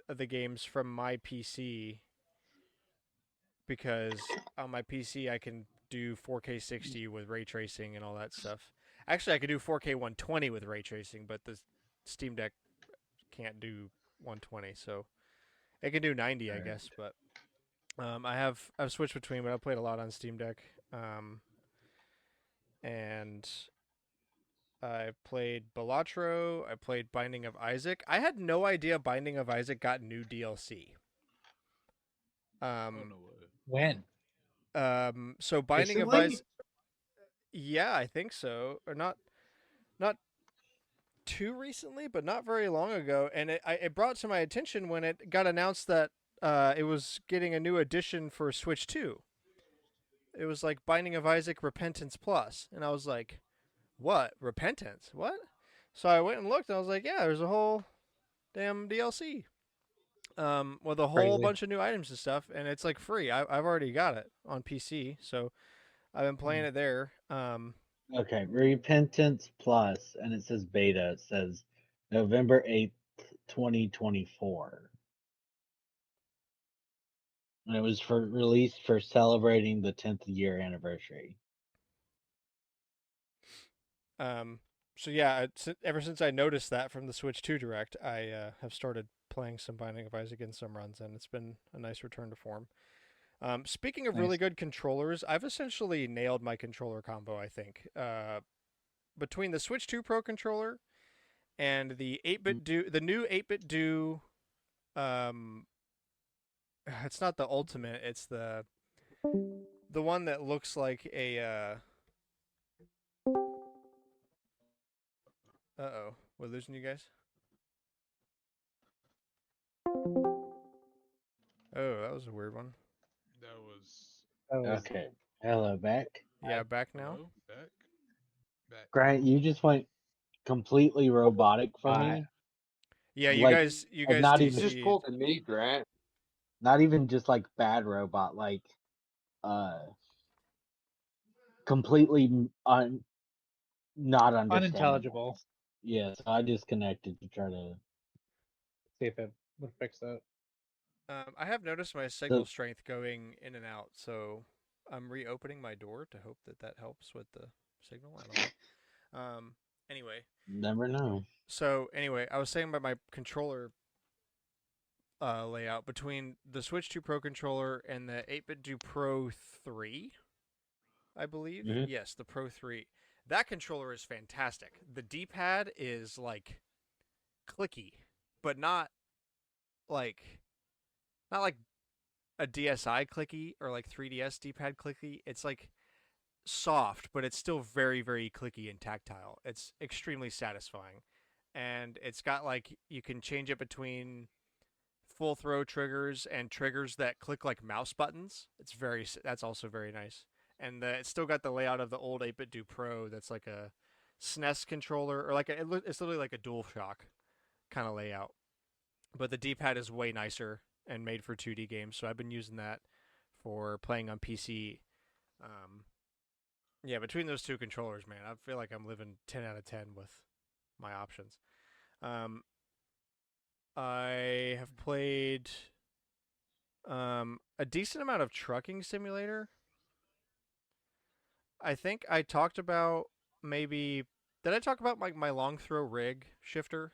the games from my PC because on my PC I can do 4K 60 with ray tracing and all that stuff. Actually, I could do 4K 120 with ray tracing, but the Steam Deck can't do 120, so it can do 90, I Right. guess. But I've switched between, but I played a lot on Steam Deck, and I played Balatro. I played Binding of Isaac. I had no idea Binding of Isaac got new DLC. Oh no way. When? So Binding of Recently? Isaac, yeah, I think so, or not too recently, but not very long ago. And it brought to my attention when it got announced that it was getting a new edition for Switch 2. It was like Binding of Isaac Repentance Plus, and I was like, "What? Repentance? What?" So I went and looked, and I was like, "Yeah, there's a whole damn DLC." With a whole Crazy. bunch of new items and stuff, and it's like free. I've already got it on PC, so I've been playing it there. Okay, Repentance Plus, and it says beta. It says November 8th, 2024. And it was for released for celebrating the 10th year anniversary. So yeah, ever since I noticed that from the Switch 2 Direct, I have started playing some Binding of Isaac in some runs, and it's been a nice return to form. Speaking of really Nice. good controllers, I've essentially nailed my controller combo, I think. Between the Switch 2 Pro controller and the 8-bit do the new 8-bit do um it's not the ultimate, it's the one that looks like a uh-oh, we're losing you guys. Oh, that was a weird one. That was. That was Okay. Hello, back. Yeah, back now. Hello? Back? Back. Grant, you just went completely robotic for me. Yeah, you Like, guys not You even- just DC'd. pulled a knee, Grant. Not even just like bad robot, like completely not understandable. unintelligible. Yeah, so I disconnected to try to. See if it would fix that. I have noticed my signal strength going in and out, so I'm reopening my door to hope that helps with the signal. I don't know. Anyway, Never know. I was saying about my controller layout between the Switch 2 Pro controller and the 8-bit Do Pro 3, I believe. Mhm. Yes, the Pro 3. That controller is fantastic. The D-pad is like clicky, but not like a DSi clicky or like 3DS D-pad clicky. It's like soft, but it's still very, very clicky and tactile. It's extremely satisfying. And it's got like you can change it between full throw triggers and triggers that click like mouse buttons. That's also very nice. and it's still got the layout of the old 8-bit do Pro. That's like a SNES controller, or like it's literally like a DualShock kind of layout. But the D-pad is way nicer and made for 2D games, so I've been using that for playing on PC. Um, yeah, between those two controllers, man, I feel like I'm living 10 out of 10 with my options. Um, I have played a decent amount of Trucking Simulator. I think I talked about maybe. Did I talk about my long throw rig shifter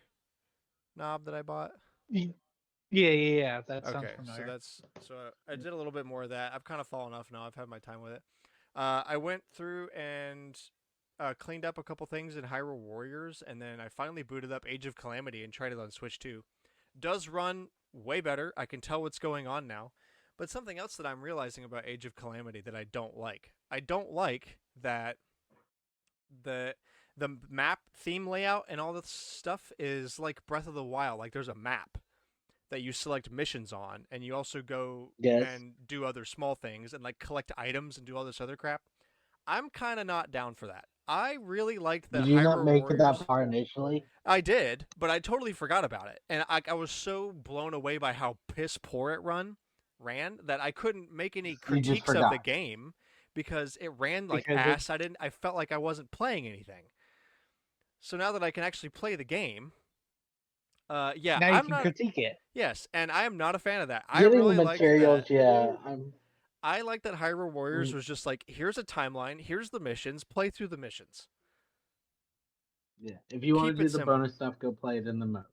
knob that I bought? Yeah. That sounds Okay, so familiar. I did a little bit more of that. I've kind of fallen off now. I've had my time with it. I went through and cleaned up a couple things in Hyrule Warriors, and then I finally booted up Age of Calamity and tried it on Switch 2. Does run way better. I can tell what's going on now. But something else that I'm realizing about Age of Calamity that I don't like. I don't like that the the map theme layout and all this stuff is like Breath of the Wild. Like there's a map that you select missions on, and you also go Yes. and do other small things and like collect items and do all this other crap. I'm kind of not down for that. I really liked Did that you not Hyrule make it that Warriors. far initially? I did, but I totally forgot about it, and I was so blown away by how piss poor it ran that I couldn't make any You just critiques of the forgot. game because it ran like Because it ass. I felt like I wasn't playing anything. So now that I can actually play the game, yeah, now you I'm can not. critique it. Yes, and I am not a fan of that. I Getting the really liked that. materials, yeah. I like that Hyrule Warriors Mm, was just like, here's a timeline, here's the missions, play through the missions. yeah. If you want Keep to do it the simple. bonus stuff, go play it in the mode.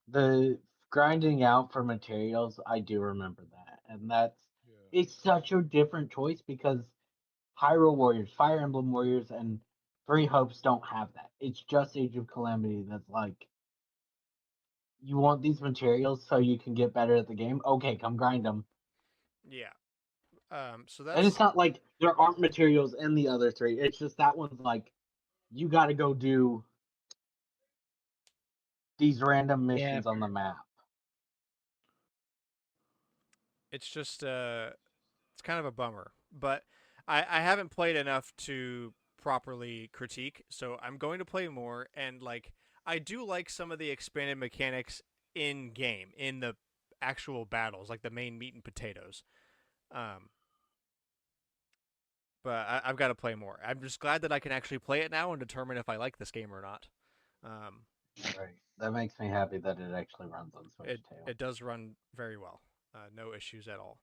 The grinding out for materials, I do remember that, and Yeah. it's such a different choice because Hyrule Warriors, Fire Emblem Warriors, and Three Hopes don't have that. It's just Age of Calamity that's like, you want these materials so you can get better at the game. Okay, come grind them. Yeah. So And it's that's not like there aren't materials in the other three. It's just that one's like, you got to go do these random Yeah. missions on the map. it's just it's kind of a bummer. But I haven't played enough to properly critique, so I'm going to play more and like I do like some of the expanded mechanics in game, in the actual battles, like the main meat and potatoes. Um, but I've got to play more. I'm just glad that I can actually play it now and determine if I like this game or not. Um, Right. That makes me happy that it actually runs on Switch too. it does run very well, no issues at all.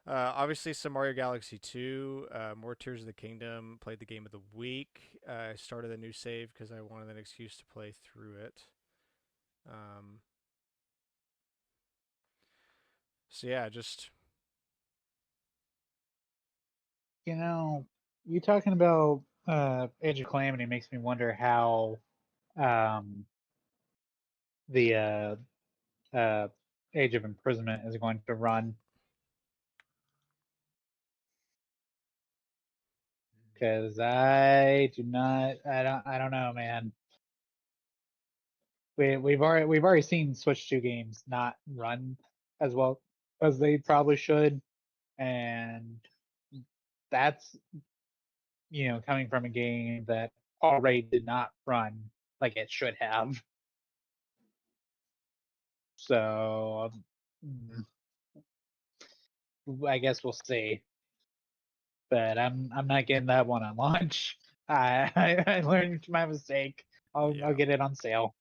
Obviously, some Mario Galaxy 2, more Tears of the Kingdom. Played the game of the week. I started a new save because I wanted an excuse to play through it. Um, so yeah, just You know, you talking about Age of Calamity makes me wonder how um, the Age of Imprisonment is going to run, because I don't know, man. We've already seen Switch 2 games not run as well as they probably should, and that's, coming from a game that already did not run like it should have. So I guess we'll see. But I'm not getting that one on launch. I learned my mistake. I'll yeah. get it on sale.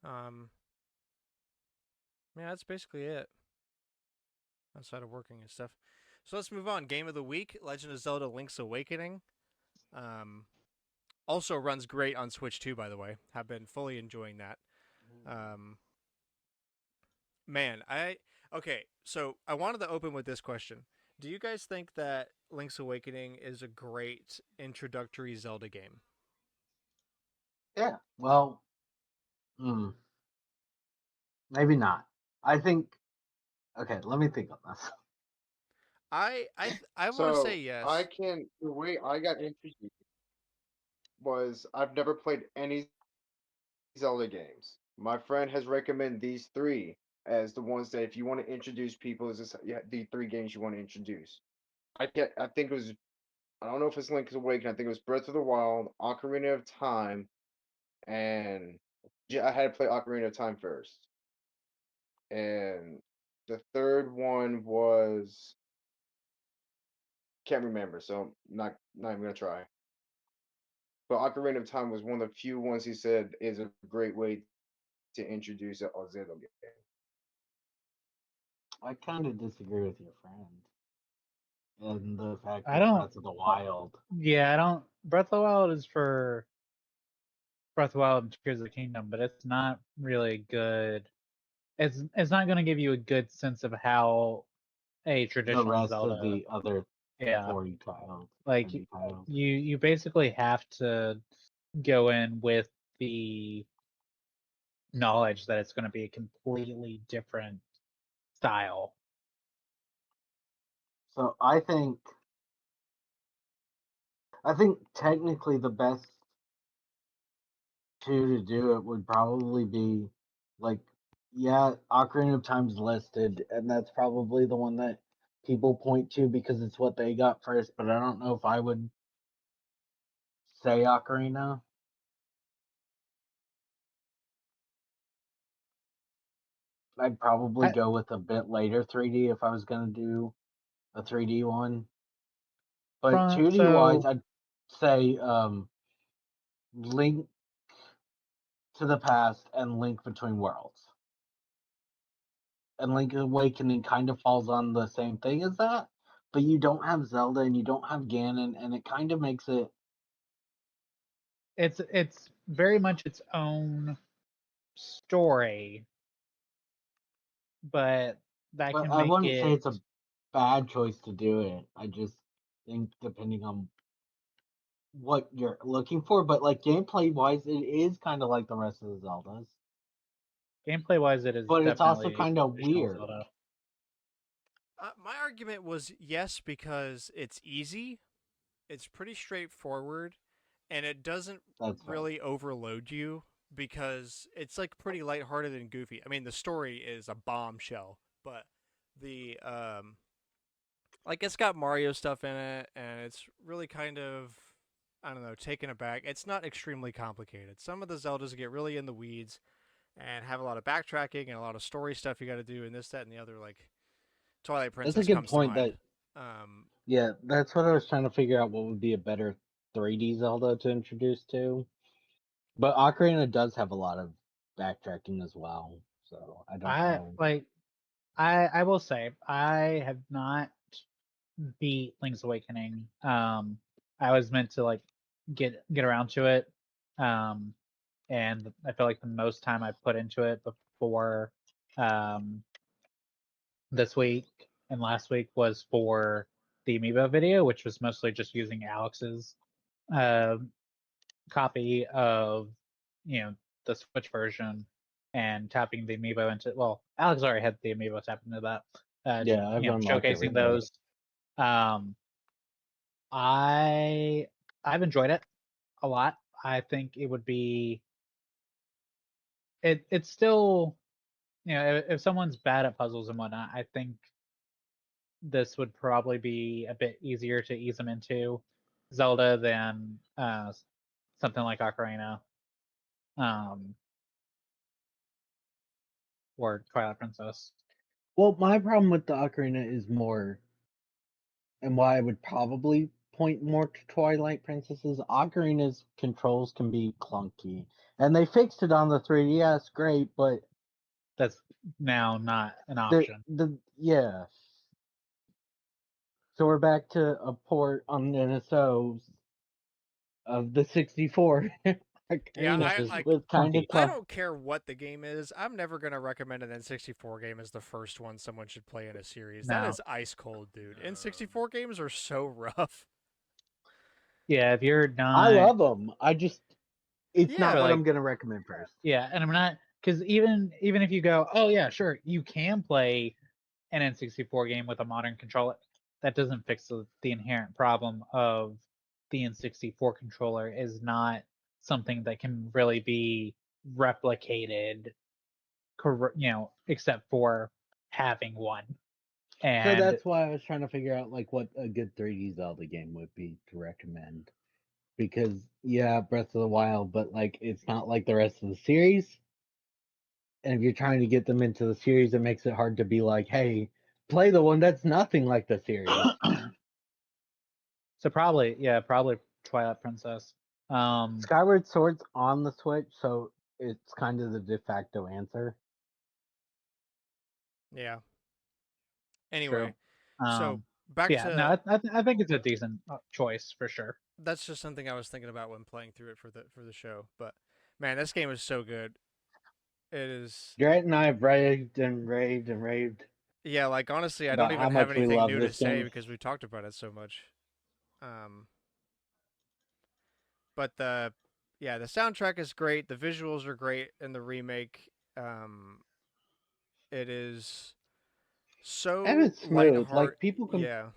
Um, yeah, that's basically it. Outside of working and stuff. So let's move on. Game of the week: Legend of Zelda: Link's Awakening. Um, also runs great on Switch too, by the way. Have been fully enjoying that. Um, Man, okay. So I wanted to open with this question: do you guys think that Link's Awakening is a great introductory Zelda game? Yeah. Well, hmm, maybe not. I think. Okay, let me think on this. I want to say So I yes. can the way I got introduced was I've never played any Zelda games. My friend has recommended these three. as the ones that if you want to introduce people, is this the 3 games you want to introduce. I think it was, I don't know if it's Link's Awakening. I think it was Breath of the Wild, Ocarina of Time, and yeah, I had to play Ocarina of Time first. And the third one was, can't remember, so not even gonna try. But Ocarina of Time was one of the few ones he said is a great way to introduce a Zelda game. I kind of disagree with your friend and the fact I that don't. Breath of the Wild. Yeah, I don't. Breath of the Wild is for Breath of the Wild and Tears of the Kingdom, but it's not really good. It's not going to give you a good sense of how a The traditional rest of Zelda. the other Yeah, 40 titles, like 30 titles. you basically have to go in with the knowledge that it's going to be a completely different style. So I think technically the best two to do it would probably be like, yeah, Ocarina of Time's listed, and that's probably the one that people point to because it's what they got first. But I don't know if I would say Ocarina. I'd probably I, go with a bit later 3D if I was gonna do a 3D one. But 2D wise, so I'd say Link to the Past and Link Between Worlds. And Link Awakening kind of falls on the same thing as that, but you don't have Zelda and you don't have Ganon, and it kind of makes it. it's very much its own story, but that But can I make wouldn't say it. it's a bad choice to do it. I just think depending on what you're looking for, but like gameplay wise, it is kind of like the rest of the Zeldas, Gameplay wise, it is but it's also definitely kind of traditional weird. Zelda. My argument was yes because it's easy, it's pretty straightforward, and it doesn't That's fair. really overload you because it's like pretty lighthearted and goofy. I mean, the story is a bombshell, but the like it's got Mario stuff in it, and it's really kind of, I don't know, taken aback. It's not extremely complicated. Some of the Zeldas get really in the weeds and have a lot of backtracking and a lot of story stuff you got to do, and this, that, and the other. Like Twilight That's a Princess good comes to point. mind. That Yeah, that's what I was trying to figure out. What would be a better 3D Zelda to introduce to? But Ocarina does have a lot of backtracking as well, so I don't I know. like. I will say I have not beat Link's Awakening. I was meant to like get around to it, um, and I feel like the most time I put into it before um this week and last week was for the Amiibo video, which was mostly just using Alex's uh, copy of the Switch version and tapping the Amiibo into. Well, Alex already had the Amiibo tapped into that. Yeah, I've unlocked Showcasing everything. those. Um, I I've enjoyed it a lot. I think it would be it's still if someone's bad at puzzles and whatnot, I think this would probably be a bit easier to ease them into Zelda than something like Ocarina um, or Twilight Princess. Well, my problem with the Ocarina is more, and why I would probably point more to Twilight Princess's Ocarina's controls can be clunky, and they fixed it on the 3DS. Great, but That's now not an the option. the yeah. So we're back to a port on NSO of the 64. Yeah, Which Ocarina is was kind of clunky. I tough. don't care what the game is. I'm never gonna recommend an N64 game as the first one someone should play in a series. That No. is ice cold, dude. N64 games are so rough. Yeah, if you're I not love them. It's Yeah, not for what like I'm gonna recommend first. yeah, and I'm not because even if you go, oh yeah, sure, you can play an N64 game with a modern controller, that doesn't fix the inherent problem of the N64 controller is not something that can really be replicated except for having one. So And that's why I was trying to figure out like what a good 3D Zelda game would be to recommend. Because yeah, Breath of the Wild, but like it's not like the rest of the series. And if you're trying to get them into the series, it makes it hard to be like, hey, play the one that's nothing like the series. so probably Twilight Princess. Skyward Sword's on the Switch, so it's kind of the de facto answer. Yeah. True. Anyway, so back yeah, no, to I think it's a decent choice for sure. that's just something I was thinking about when playing through it for the show. But man, this game is so good. It is. Garrett and I have raved and raved and raved Yeah, like honestly, I don't about how even have much we anything love new to this say game. because we've talked about it so much. But the soundtrack is great. The visuals are great in the remake. It is And so it's smooth. lightheart. Like people Yeah,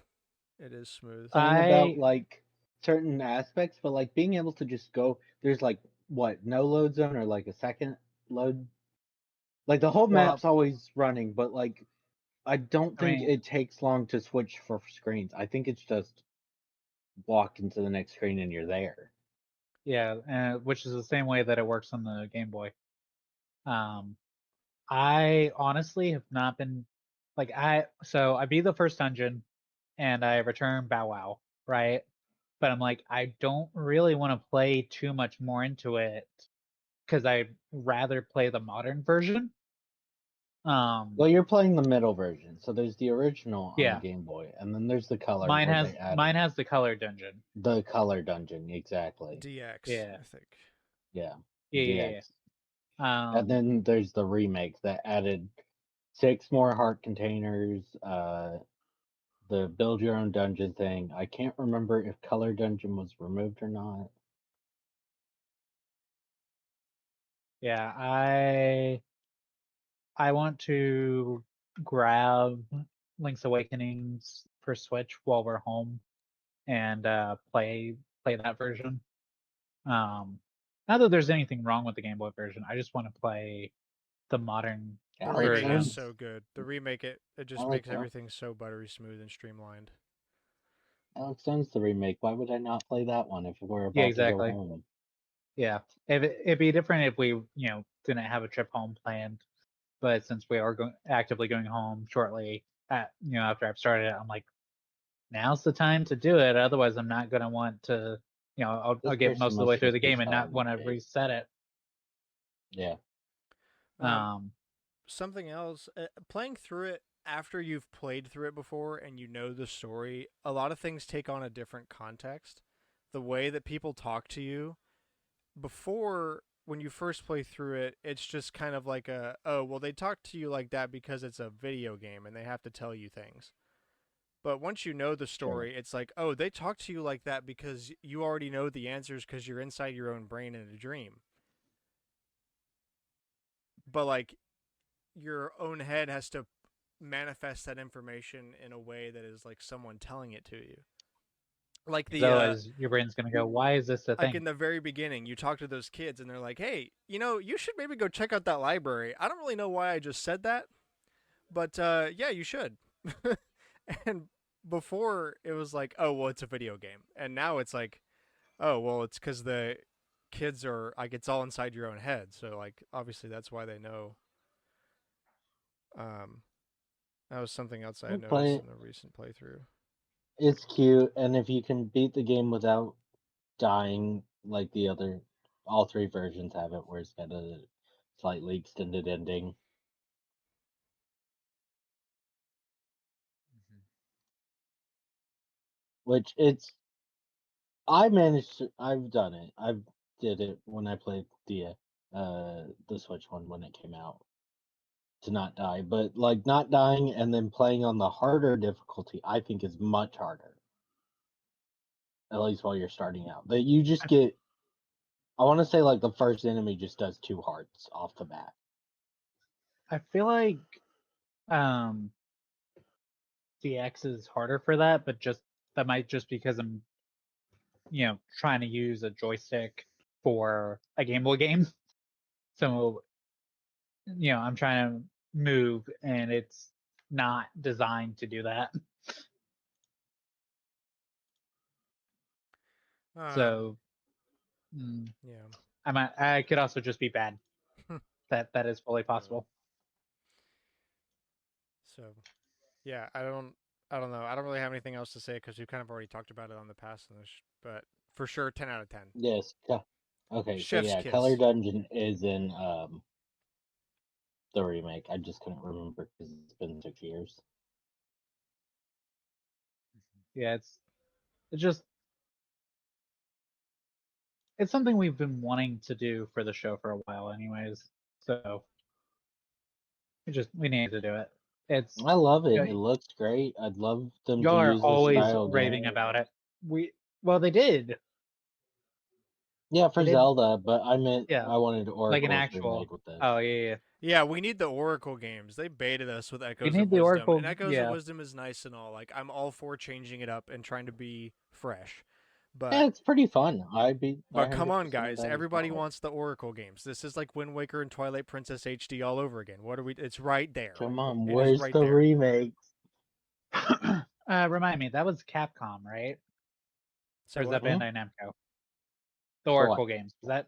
it is smooth. complain about I like certain aspects, but like being able to just go, there's like what, no load zone or like a second load. Like the whole well, map's always running, but like I don't I think mean, it takes long to switch for screens. I think it's just walk into the next screen and you're there. yeah, which is the same way that it works on the Game Boy. Um, I honestly have not been like I beat the first dungeon and I return Bow Wow, right? But I'm like, I don't really want to play too much more into it because I'd rather play the modern version. Well, you're playing the middle version, so there's the original on the Yeah, Game Boy, and then there's the color mine where has they added mine has the color dungeon. the color dungeon, exactly. DX, Yeah, I think. Yeah, yeah, yeah, DX. yeah. And then there's the remake that added 6 more heart containers, the build your own dungeon thing. I can't remember if color dungeon was removed or not. Yeah, I want to grab Link's Awakenings for Switch while we're home and play that version. Not that there's anything wrong with the Game Boy version. I just want to play the modern The Alex remake is version. Jones. so good. The remake it just Alex, makes everything so buttery smooth and streamlined. Alex Jones the remake. Why would I not play that one if we're Yeah, about to go exactly. home? Yeah, it'd be different if we didn't have a trip home planned, but since we are actively going home shortly after I've started it, I'm like, now's the time to do it. Otherwise, I'm not gonna want to. I'll This get person most of the must way through just the be game and not silent want to today. reset it. Yeah. Um, Something else, playing through it after you've played through it before and you know the story, a lot of things take on a different context. The way that people talk to you before when you first play through it, it's just kind of like oh, well, they talk to you like that because it's a video game and they have to tell you things. But once you know the Sure. story, it's like, oh, they talk to you like that because you already know the answers because you're inside your own brain in a dream. But like your own head has to manifest that information in a way that is like someone telling it to you. Like because the otherwise your brain's gonna go, "Why is this a like thing?" in the very beginning, you talk to those kids and they're like, "Hey, you should maybe go check out that library." I don't really know why I just said that, but yeah, you should. And before it was like, "Oh, well, it's a video game," and now it's like, "Oh, well, it's because the kids are like it's all inside your own head." So like, obviously, that's why they know. Um, that was something else I I'll had play noticed it. in a recent playthrough. It's cute, and if you can beat the game without dying, like the other, all 3 versions have it, where it's got a slightly extended ending. Mhm. Which it's, I managed to, I've done it. I did it when I played the Switch one when it came out to not die, but like not dying and then playing on the harder difficulty, I think is much harder. At least while you're starting out, that you just get. I want to say like the first enemy just does 2 hearts off the bat. I feel like um, DX is harder for that, but that might just because I'm trying to use a joystick for a Game Boy game. So I'm trying to move and it's not designed to do that. So yeah. I could also just be bad. That is fully possible. So, yeah, I don't know. I don't really have anything else to say because we've kind of already talked about it on the past in this, but for sure, 10 out of 10. Yes. Okay, so Chef's yeah, Color kiss. Dungeon is in the remake. I just couldn't remember because it's been 6 years. Yeah, it's just it's something we've been wanting to do for the show for a while, anyways. So we need to do it. It's I love it. you know, It looks great. I'd love them to y'all are use this always style again. raving about it. Well, they did. Yeah, for They did. Zelda, but I meant Yeah, I wanted like an Oracle's actual. remake with this. Oh yeah. Yeah, we need the Oracle games. They baited us with We Echoes of need the Wisdom, Oracle. and Echoes of Yeah, Wisdom is nice and all. Like, I'm all for changing it up and trying to be fresh, Yeah, but it's pretty fun. I come 100% on, guys. that as Everybody well. wants the Oracle games. This is like Wind Waker and Twilight Princess HD all over again. What are we? It's right there. Come on, It is where's right the there. remakes? remind me, that was Capcom, right? Say Or is what? that Hmm? Bandai Namco? The For what? Oracle games. Was that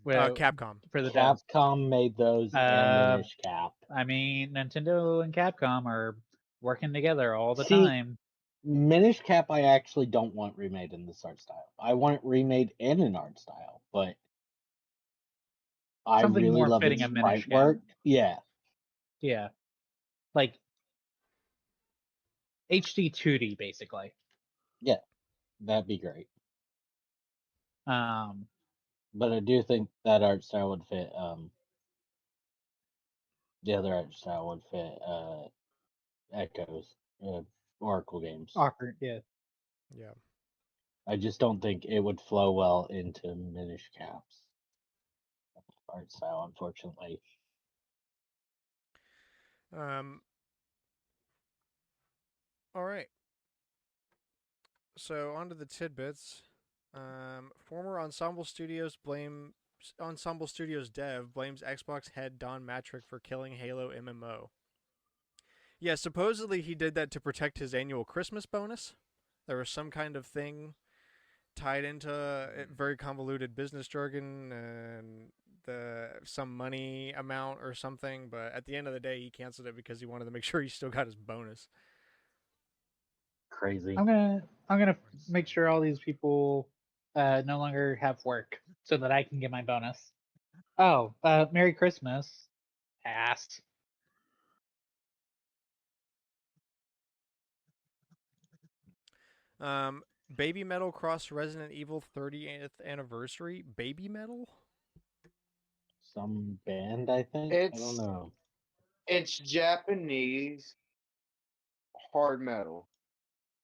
Capcom. for the devs? Capcom made those and Uh, Minish Cap. I mean, Nintendo and Capcom are working together all the See, time. Minish Cap I actually don't want remade in this art style. I want it remade in an art style, but I Something really more love fitting its of Minish sprite Cap. work. Yeah. Yeah, like HD 2D basically. Yeah. That'd be great. Um, But I do think that art style would fit the other art style would fit Echoes, Oracle games. awkward. Yeah. Yeah. I just don't think it would flow well into Minish Cap's art style, unfortunately. Um. All right. So on to the tidbits. Former Ensemble Studios dev blames Xbox head Don Matrick for killing Halo MMO. Yeah, supposedly he did that to protect his annual Christmas bonus. There was some kind of thing tied into very convoluted business jargon and some money amount or something. But at the end of the day, he canceled it because he wanted to make sure he still got his bonus. Crazy. I'm gonna make sure all these people no longer have work so that I can get my bonus. Oh, Merry Christmas, ass. Baby Metal Cross Resident Evil 30th anniversary. Baby Metal? Some band, I think. I don't It's know. it's Japanese hard metal.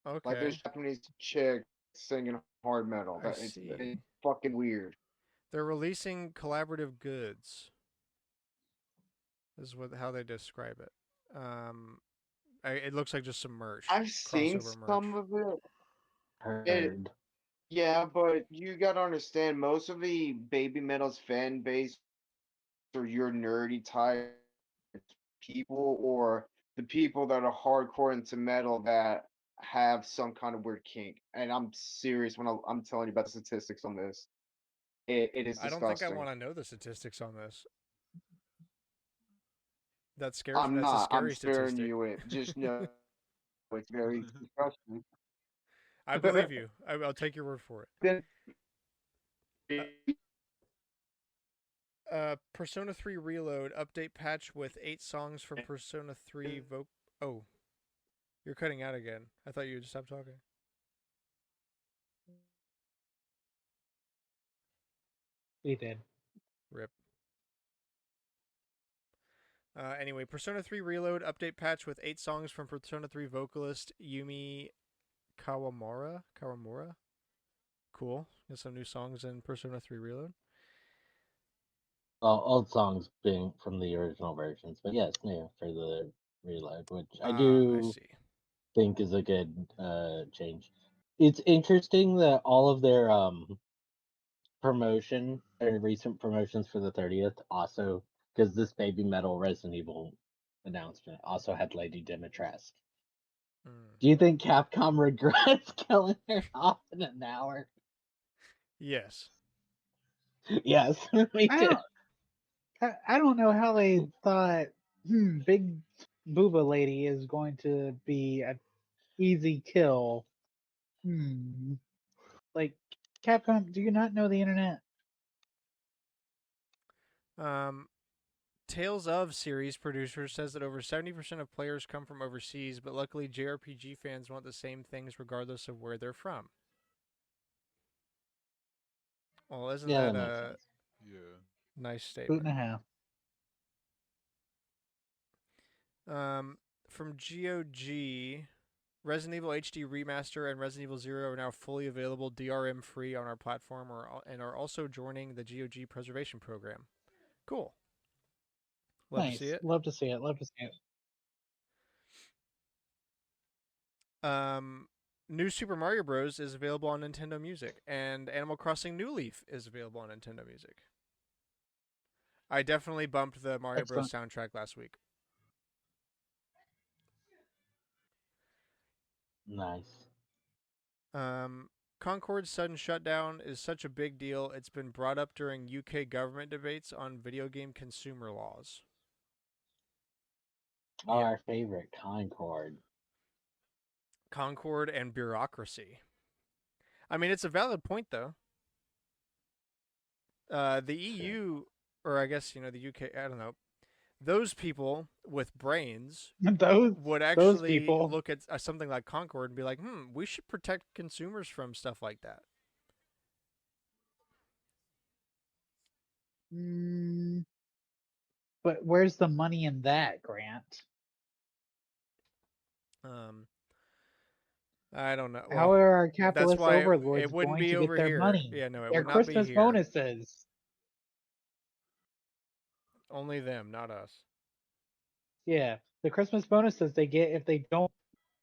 Like Okay, there's Japanese chicks singing hard metal. I It's see. fucking weird. They're releasing collaborative goods. Is what how they describe it. It looks like just some merch, I've seen crossover merch. some of it. It Heard. Yeah, but you gotta understand most of the baby metal's fan base are your nerdy type people or the people that are hardcore into metal that have some kind of weird kink. And I'm serious when I'm telling you about the statistics on this. It is I don't think I disgusting. want to know the statistics on this. That scares. I'm That's a not. I'm scary sparing statistic. you it. Just know it's very disgusting. I believe you. I'll take your word for it. Then Uh, Persona 3 Reload update patch with 8 songs from Persona 3 Oh, you're cutting out again. I thought you would stop talking. We did. Rip. Anyway, Persona 3 Reload update patch with 8 songs from Persona 3 vocalist Yumi Kawamura. Kawamura? Cool. Get some new songs in Persona 3 Reload. Old songs being from the original versions, but yes, new for the reload, which I I do see. think is a good change. It's interesting that all of their promotion and recent promotions for the 30th also because this Baby Metal Resident Evil announcement also had Lady Dimitrescu. Mm. Do you think Capcom regrets killing her off in an hour? Yes. Yes, me I too. don't, I don't know how they thought Big Booba Lady is going to be an easy kill. Like Capcom, do you not know the internet? Um, Tales of series producer says that over 70% of players come from overseas, but luckily JRPG fans want the same things regardless of where they're from. Well, isn't Yeah, that that makes a sense. Yeah. nice Boot and statement? a half. From GOG, Resident Evil HD Remaster and Resident Evil Zero are now fully available DRM free on our platform and are also joining the GOG preservation program. Cool. Love to see Nice. it. Love to see it. Love to see it. New Super Mario Bros. Is available on Nintendo Music, and Animal Crossing New Leaf is available on Nintendo Music. I definitely bumped the Mario Bros. Excellent. Soundtrack last week. Nice. Concord's sudden shutdown is such a big deal, it's been brought up during UK government debates on video game consumer laws. Oh, Yeah. our favorite Concord. Concord and bureaucracy. I mean, it's a valid point, though. The EU, or I guess, the UK, I don't know, those people with brains Those would those actually people. look at something like Concord and be like, we should protect consumers from stuff like that. Mm, but where's the money in that, Grant? Um, I don't know. How Well, are our that's capitalist why it overlords wouldn't going be to get over their here. money? Yeah, no, it Their would not be Christmas here. bonuses. Only them, not us. Yeah, the Christmas bonuses they get if they don't,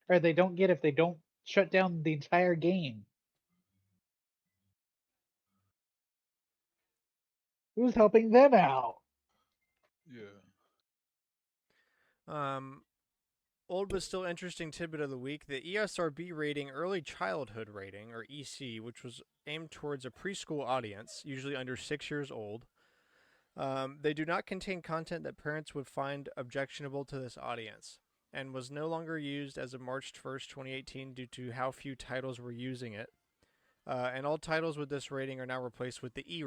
or they don't get if they don't shut down the entire game. Who's helping them out? Yeah. Old but still interesting tidbit of the week: the ESRB rating, Early Childhood Rating, or EC, which was aimed towards a preschool audience, usually under 6 years old. They do not contain content that parents would find objectionable to this audience, and was no longer used as of March 1st, 2018, due to how few titles were using it. And all titles with this rating are now replaced with the E